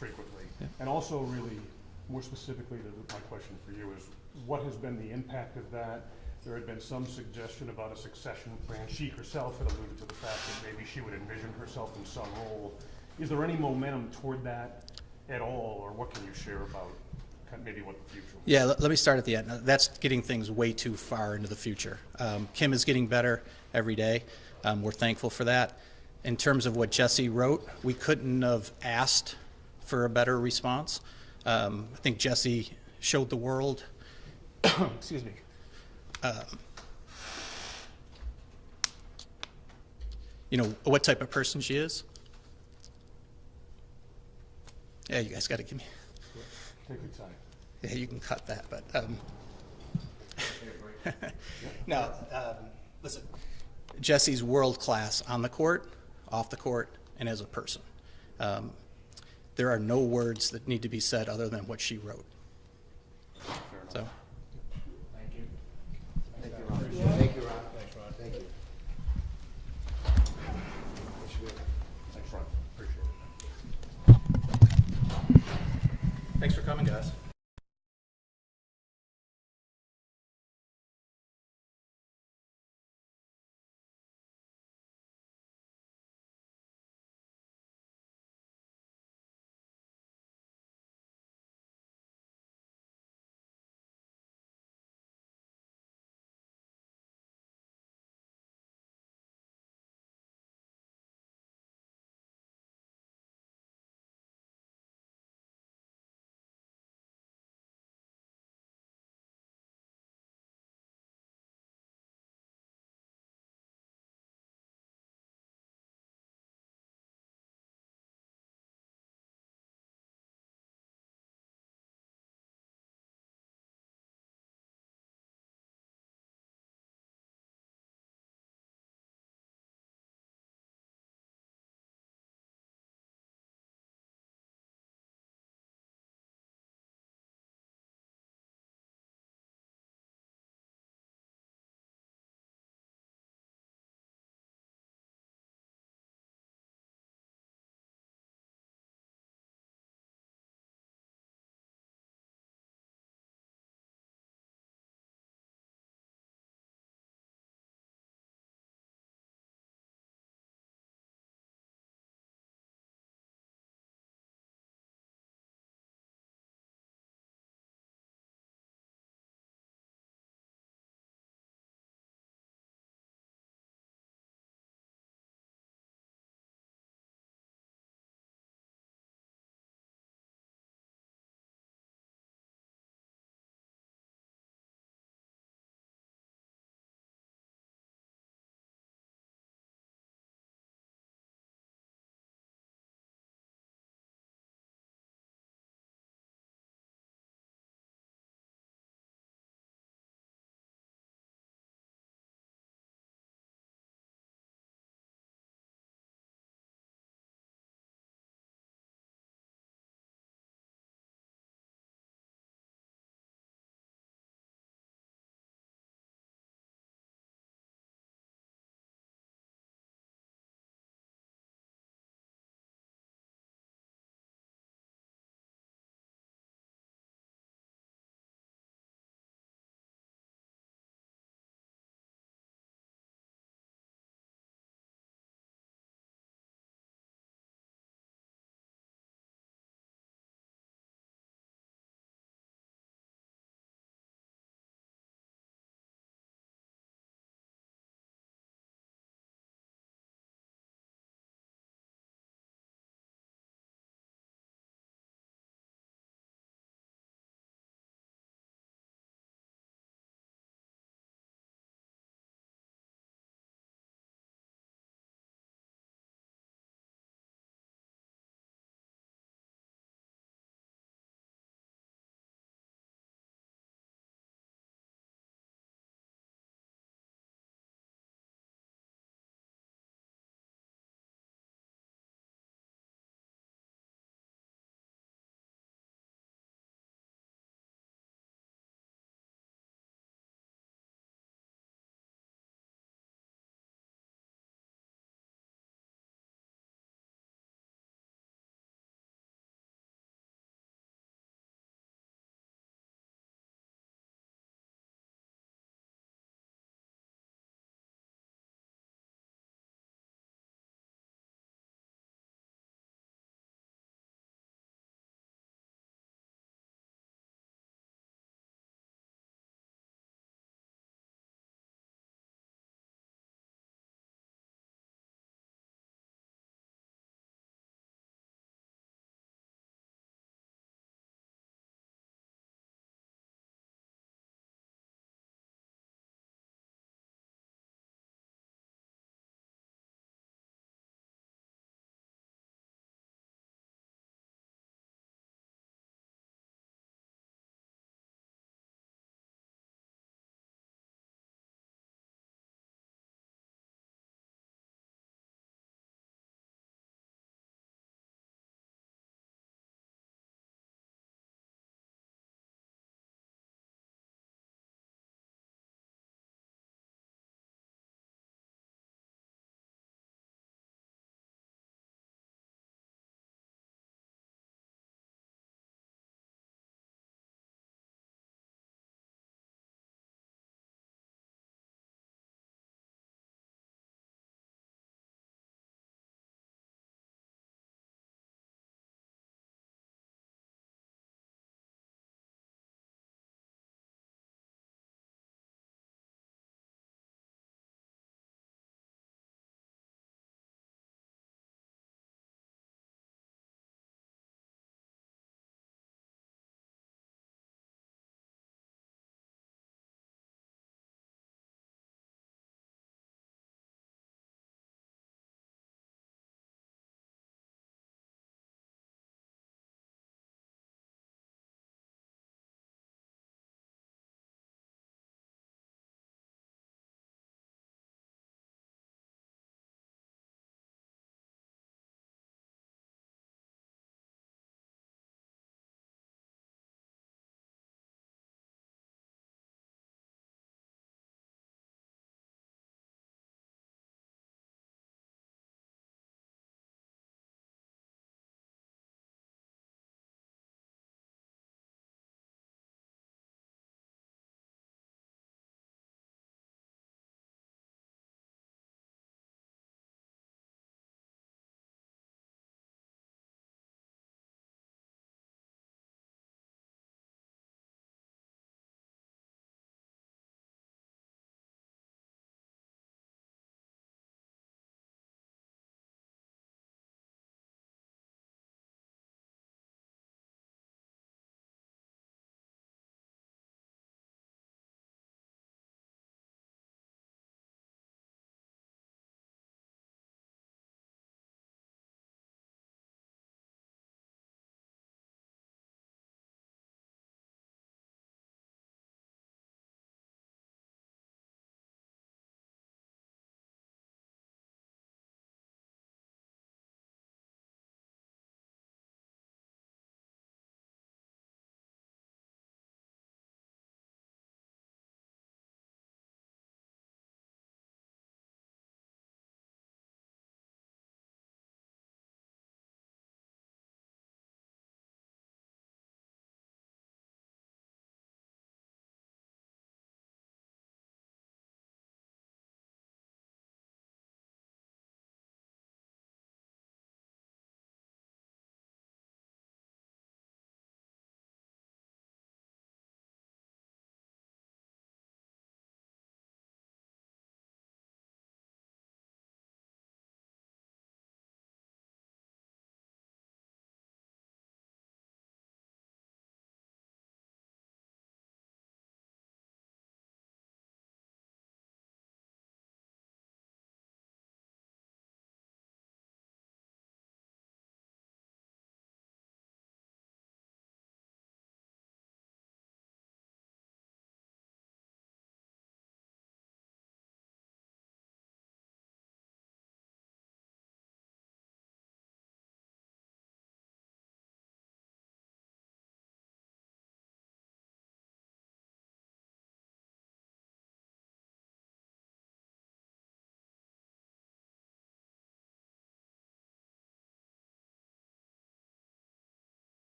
frequently. Yeah. And also really, more specifically, my question for you is, what has been the impact of that? There had been some suggestion about a succession plan. She herself had alluded to the fact that maybe she would envision herself in some role. Is there any momentum toward that at all, or what can you share about maybe what the future will be? Yeah, let me start at the end. That's getting things way too far into the future. Kim is getting better every day. We're thankful for that. In terms of what Jesse wrote, we couldn't have asked for a better response. I think Jesse showed the world excuse me, what type of person she is. Yeah, you guys got to give me. Take your time. Yeah, you can cut that, but no. Listen, Jesse's world class on the court, off the court, and as a person. There are no words that need to be said other than what she wrote. So. Thank you. Thank you, Ron. coming, guys.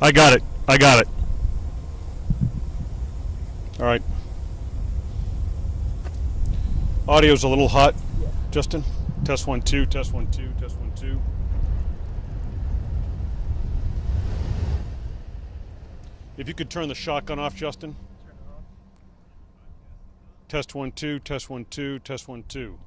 I got it. I got it. All right. Audio's a little hot. Justin? Test 1 2, test 1 2, test 1 2. If you could turn the shotgun off, Justin. Test 1 2, test 1 2, test 1 2.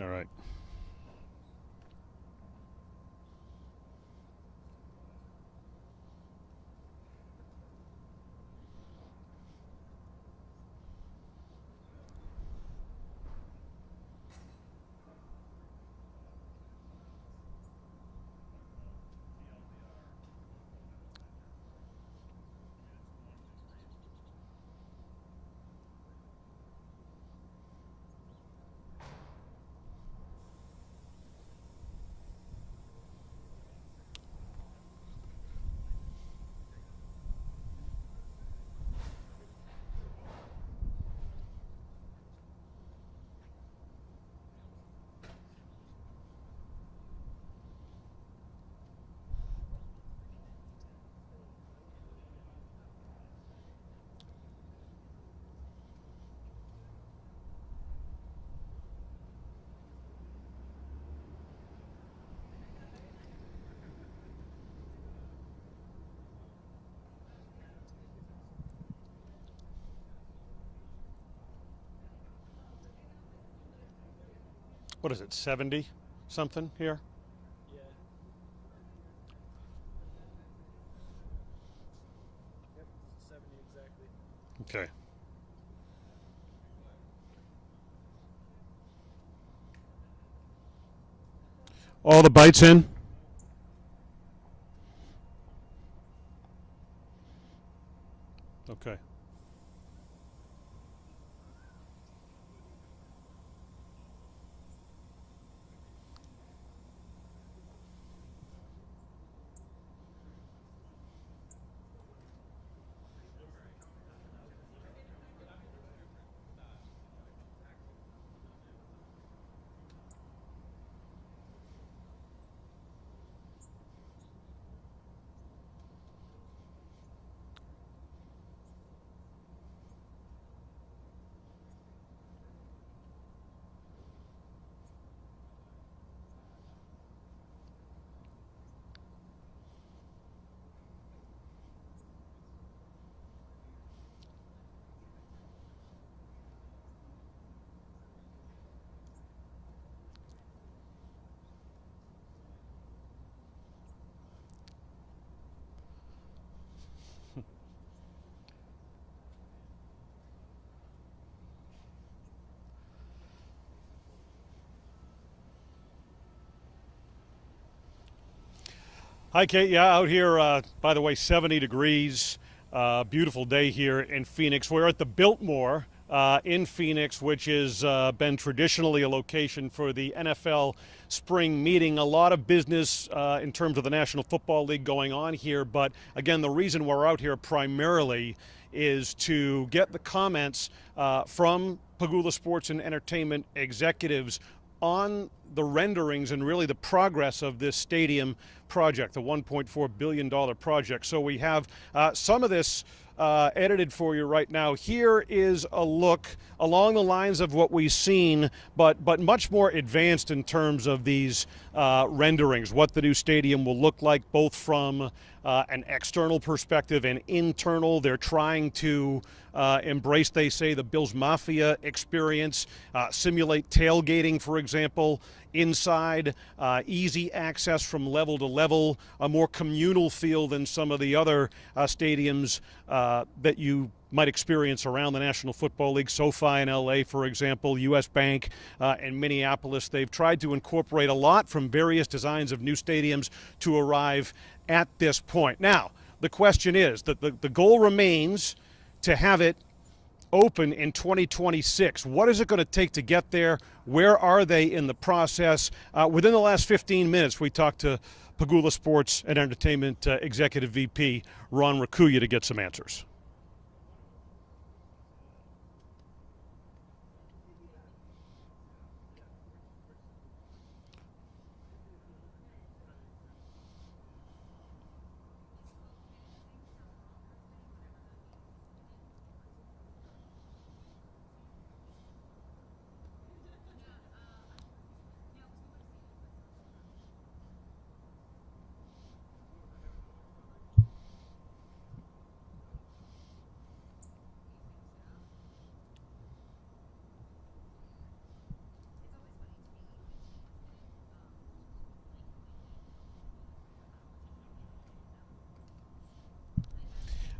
All right. What is it, 70 something here? Yeah. Yep, 70 exactly. Okay. All the bytes in? Okay. Hi, Kate. Yeah, out here, by the way, 70 degrees. Beautiful day here in Phoenix. We're at the Biltmore in Phoenix, which has been traditionally a location for the NFL spring meeting. A lot of business in terms of the National Football League going on here. But again, the reason we're out here primarily is to get the comments from Pagula Sports and Entertainment executives on the renderings and really the progress of this stadium project, the $1.4 billion project. So we have some of this edited for you right now. Here is a look along the lines of what we've seen, but much more advanced in terms of these renderings, what the new stadium will look like, both from an external perspective and internal. They're trying to embrace, they say, the Bills Mafia experience, simulate tailgating, for example, inside, easy access from level to level, a more communal feel than some of the other stadiums that you might experience around the National Football League. SoFi in LA, for example, US Bank in Minneapolis. They've tried to incorporate a lot from various designs of new stadiums to arrive at this point. Now, the question is that the goal remains to have it open in 2026. What is it going to take to get there? Where are they in the process? Within the last 15 minutes, we talked to Pagula Sports and Entertainment Executive VP Ron Rakuya to get some answers.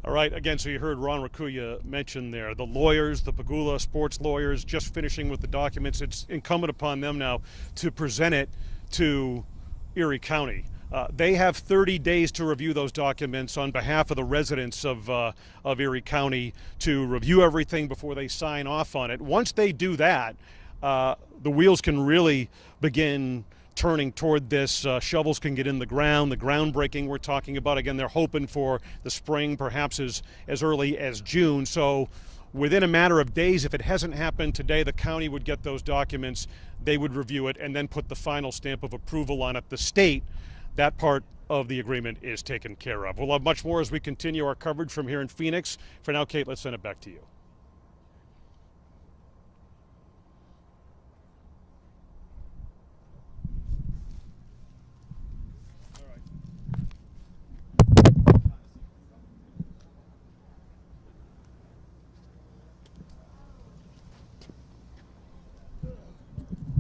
All right, again, so you heard Ron Rakuya mention there, the lawyers, the Pagula Sports lawyers, just finishing with the documents. It's incumbent upon them now to present it to Erie County. They have 30 days to review those documents on behalf of the residents of Erie County to review everything before they sign off on it. Once they do that, the wheels can really begin turning toward this. Shovels can get in the ground. The groundbreaking we're talking about, again, they're hoping for the spring, perhaps as early as June. So within a matter of days, if it hasn't happened today, the county would get those documents, they would review it, and then put the final stamp of approval on it. The state, that part of the agreement is taken care of. We'll have much more as we continue our coverage from here in Phoenix. For now, Kate, let's send it back to you.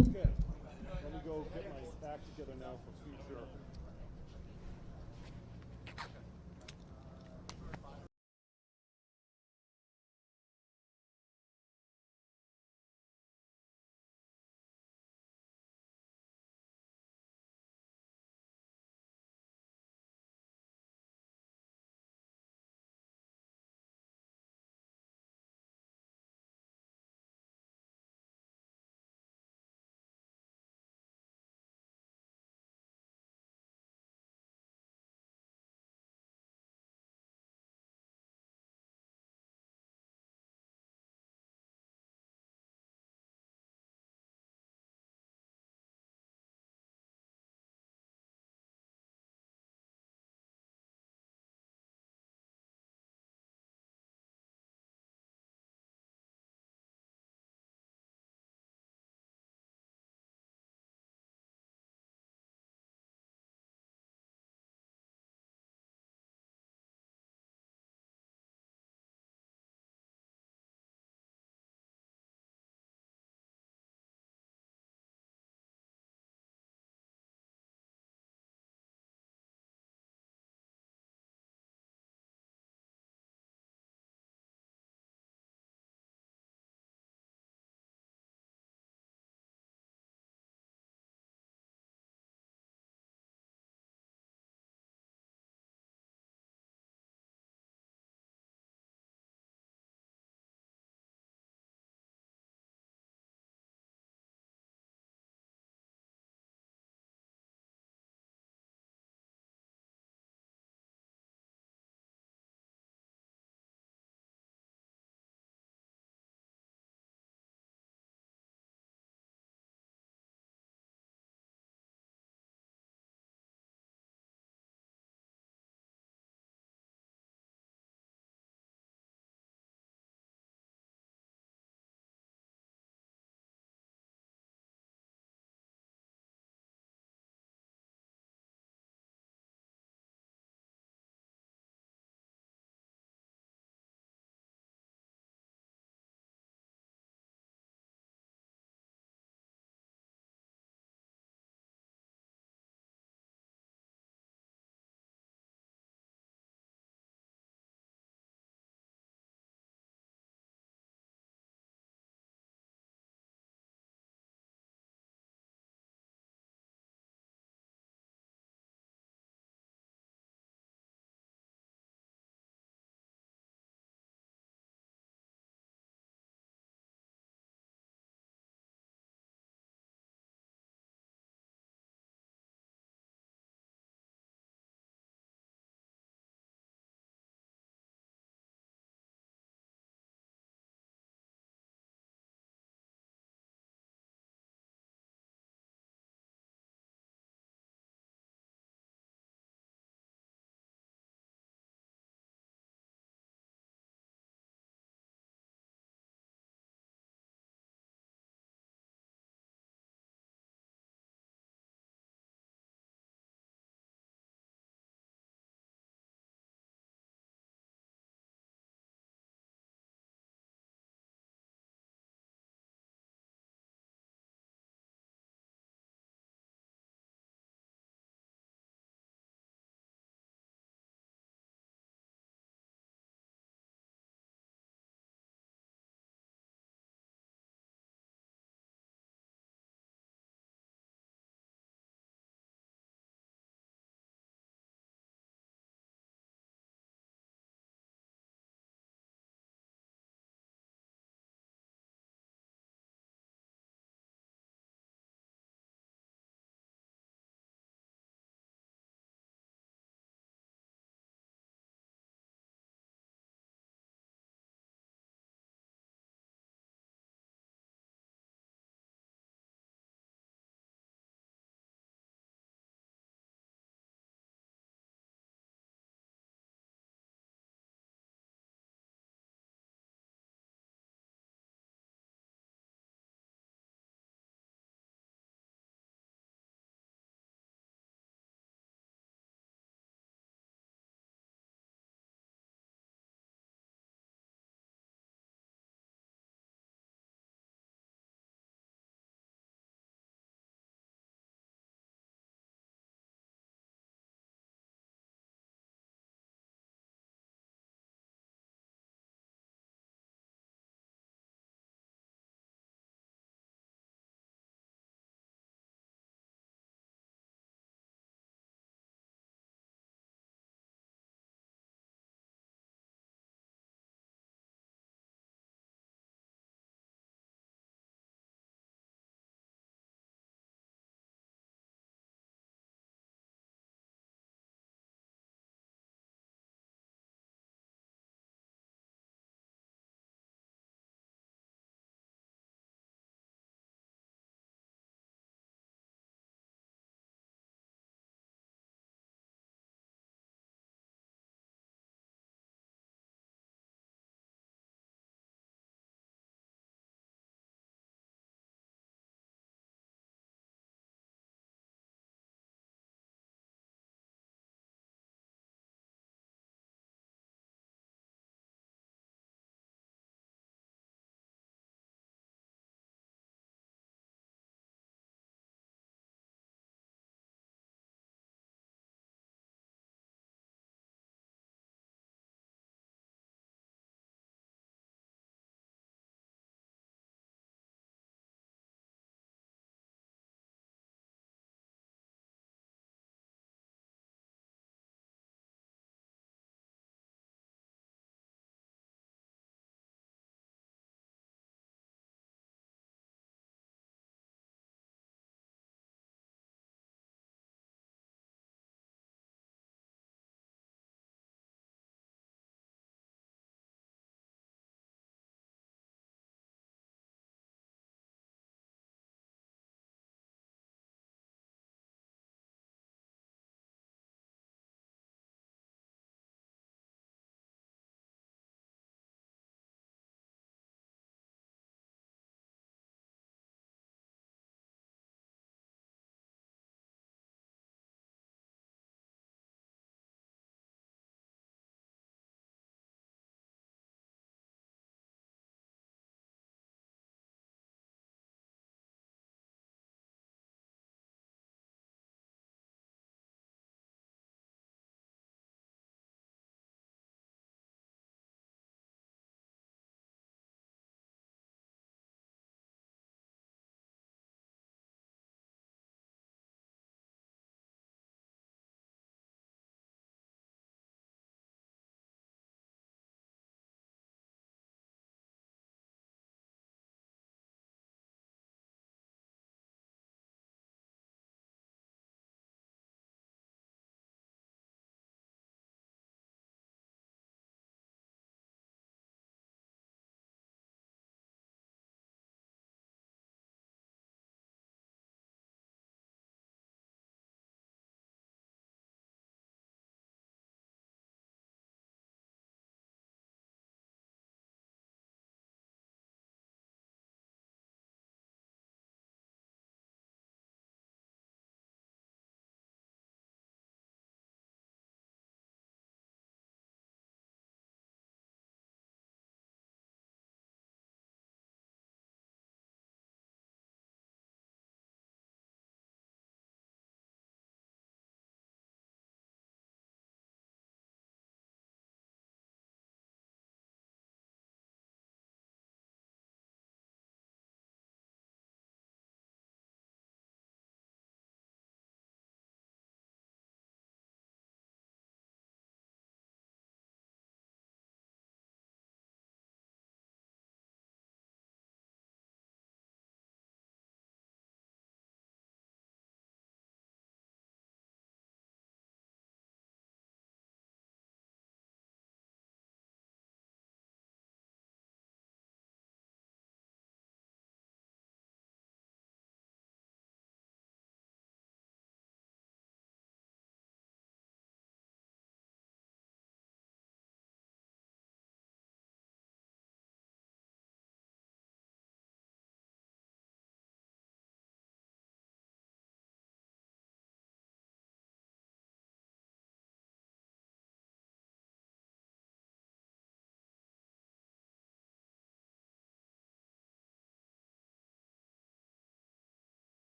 Okay, let me go get my act together now for future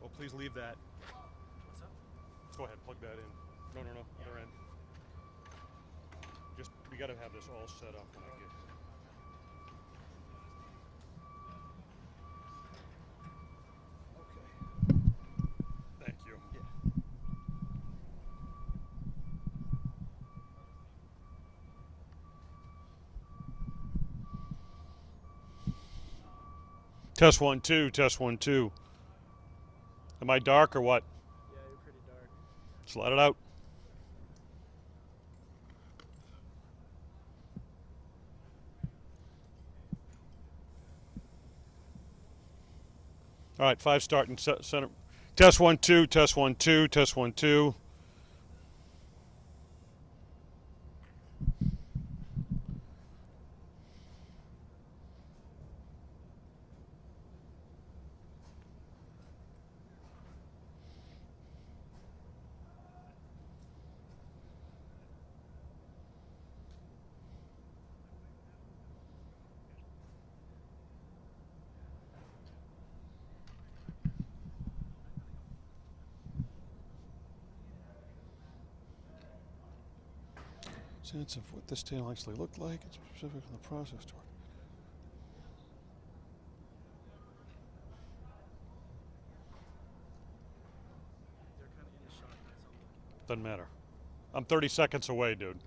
Oh, please leave that. What's up? Go ahead, plug that in. No, other end. Just, we gotta have this all set up when I get here. Thank you. Test 1 2, test 1 2. Am I dark or what? Yeah, you're pretty dark. Just let it out. All right, 5 starting center. Test 1 2, test 1 2, test 1 2. Sense of what this tail actually looked like. It's specific in the process toward. They're kind of in the shot. That's all. Doesn't matter. I'm 30 seconds away, dude.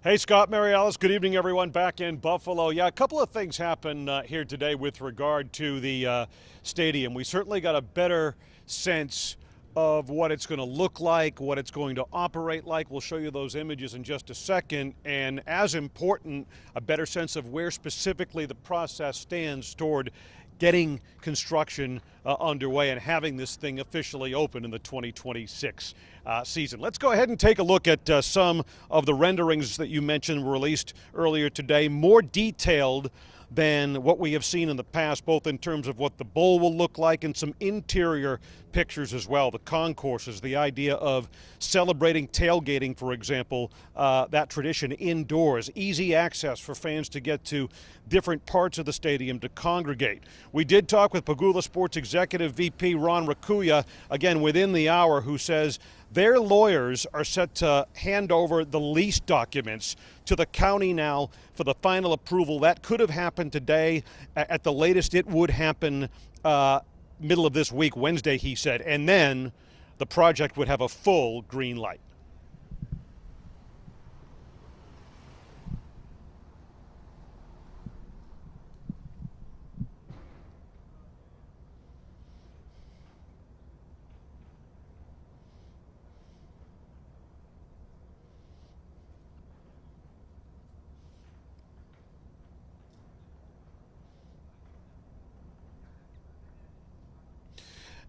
Hey, Scott Mary Alice. Good evening, everyone, back in Buffalo. Yeah, a couple of things happened here today with regard to the stadium. We certainly got a better sense of what it's going to look like, what it's going to operate like. We'll show you those images in just a second. And as important, a better sense of where specifically the process stands toward getting construction underway and having this thing officially open in the 2026 season. Let's go ahead and take a look at some of the renderings that you mentioned were released earlier today, more detailed than what we have seen in the past, both in terms of what the bowl will look like and some interior pictures as well, the concourses, the idea of celebrating tailgating, for example, that tradition indoors, easy access for fans to get to different parts of the stadium to congregate. We did talk with Pagula Sports Executive VP Ron Rakuya, again within the hour, who says their lawyers are set to hand over the lease documents to the county now for the final approval. That could have happened today. At the latest, it would happen middle of this week, Wednesday, he said, and then the project would have a full green light.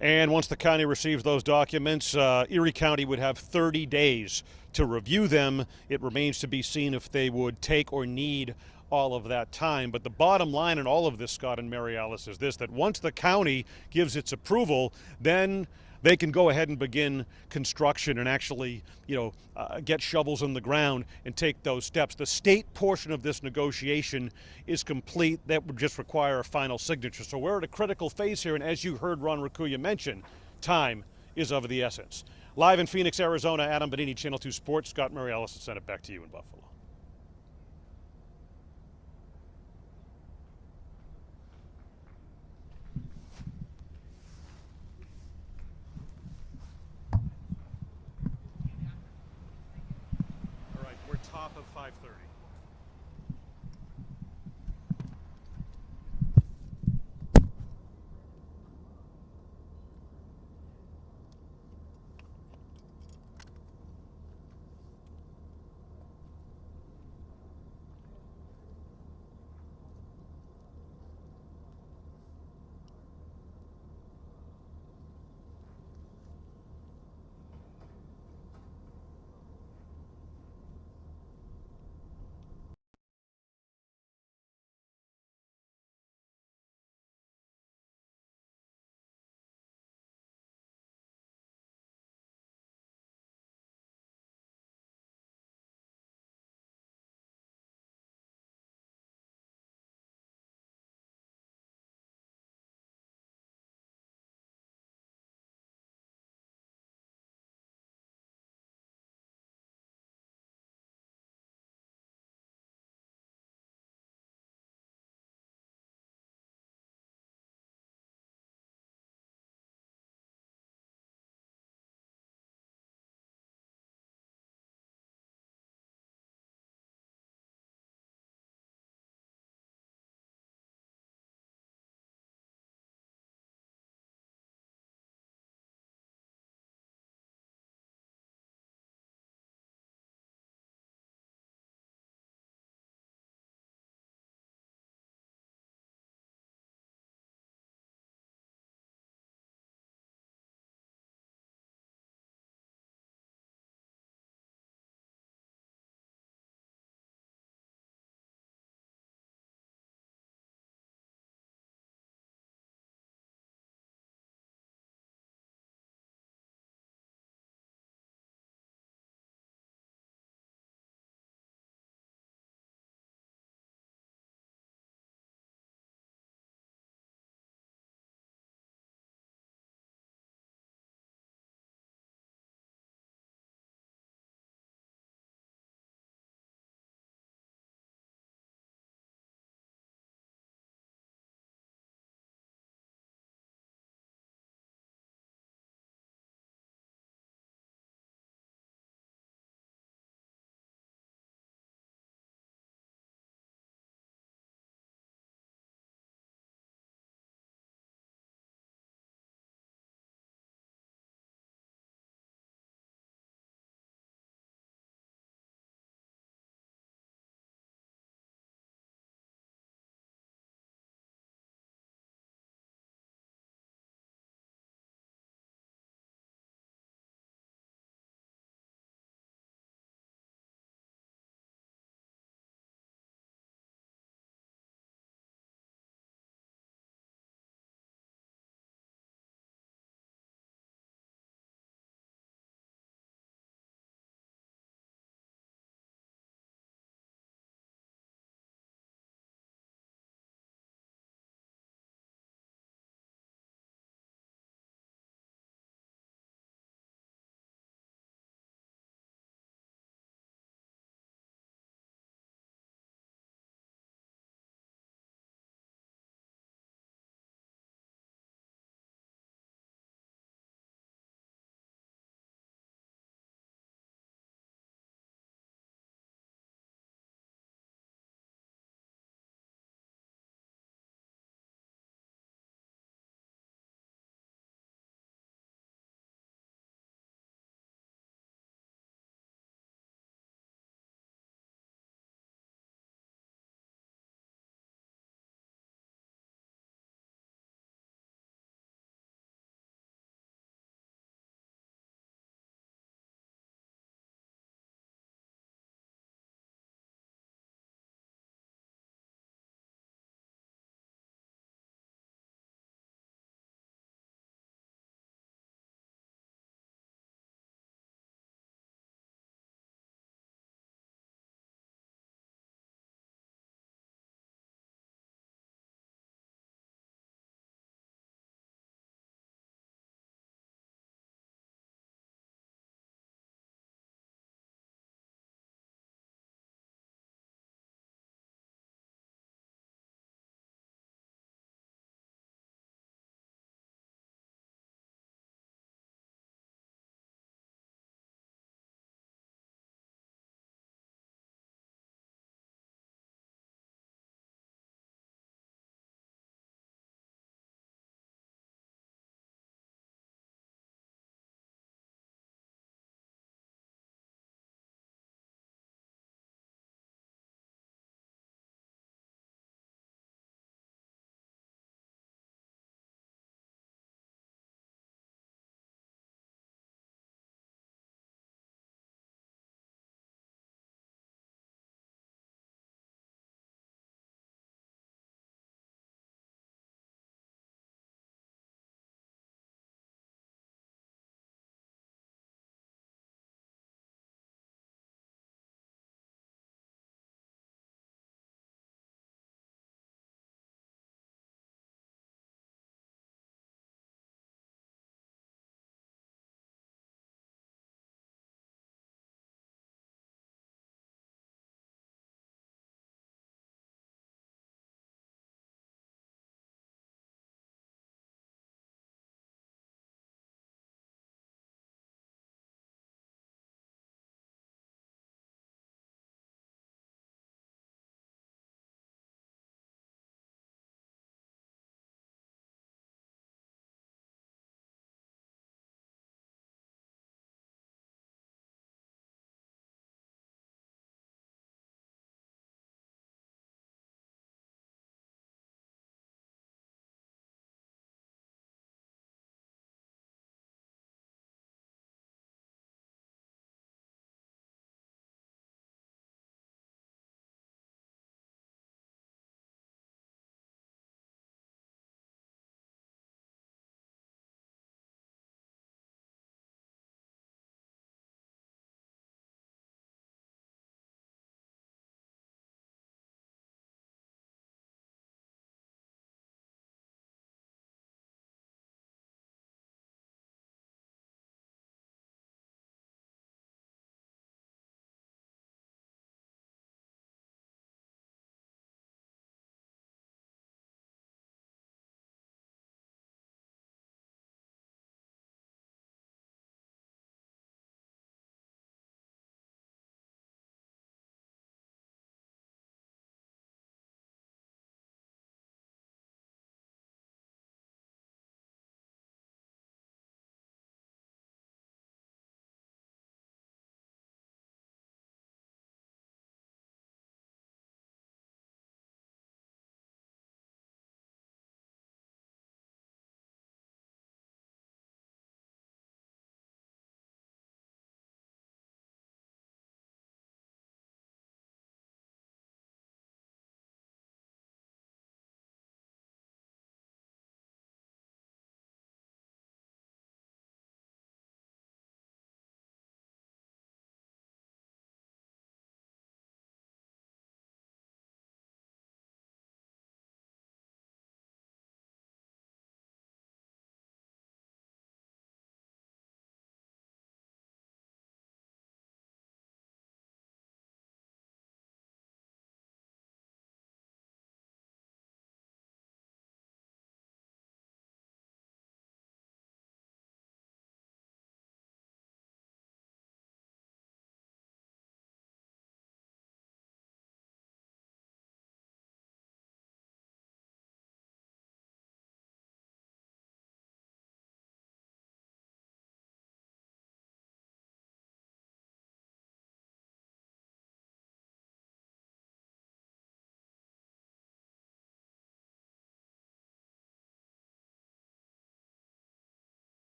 And once the county receives those documents, Erie County would have 30 days to review them. It remains to be seen if they would take or need all of that time. But the bottom line in all of this, Scott and Mary Alice, is this, that once the county gives its approval, then they can go ahead and begin construction and actually, get shovels in the ground and take those steps. The state portion of this negotiation is complete. That would just require a final signature. So we're at a critical phase here, and as you heard Ron Rakuya mention, time is of the essence. Live in Phoenix, Arizona, Adam Bonini, Channel 2 Sports. Scott Mary Alice will send it back to you in Buffalo. Top of 5:30.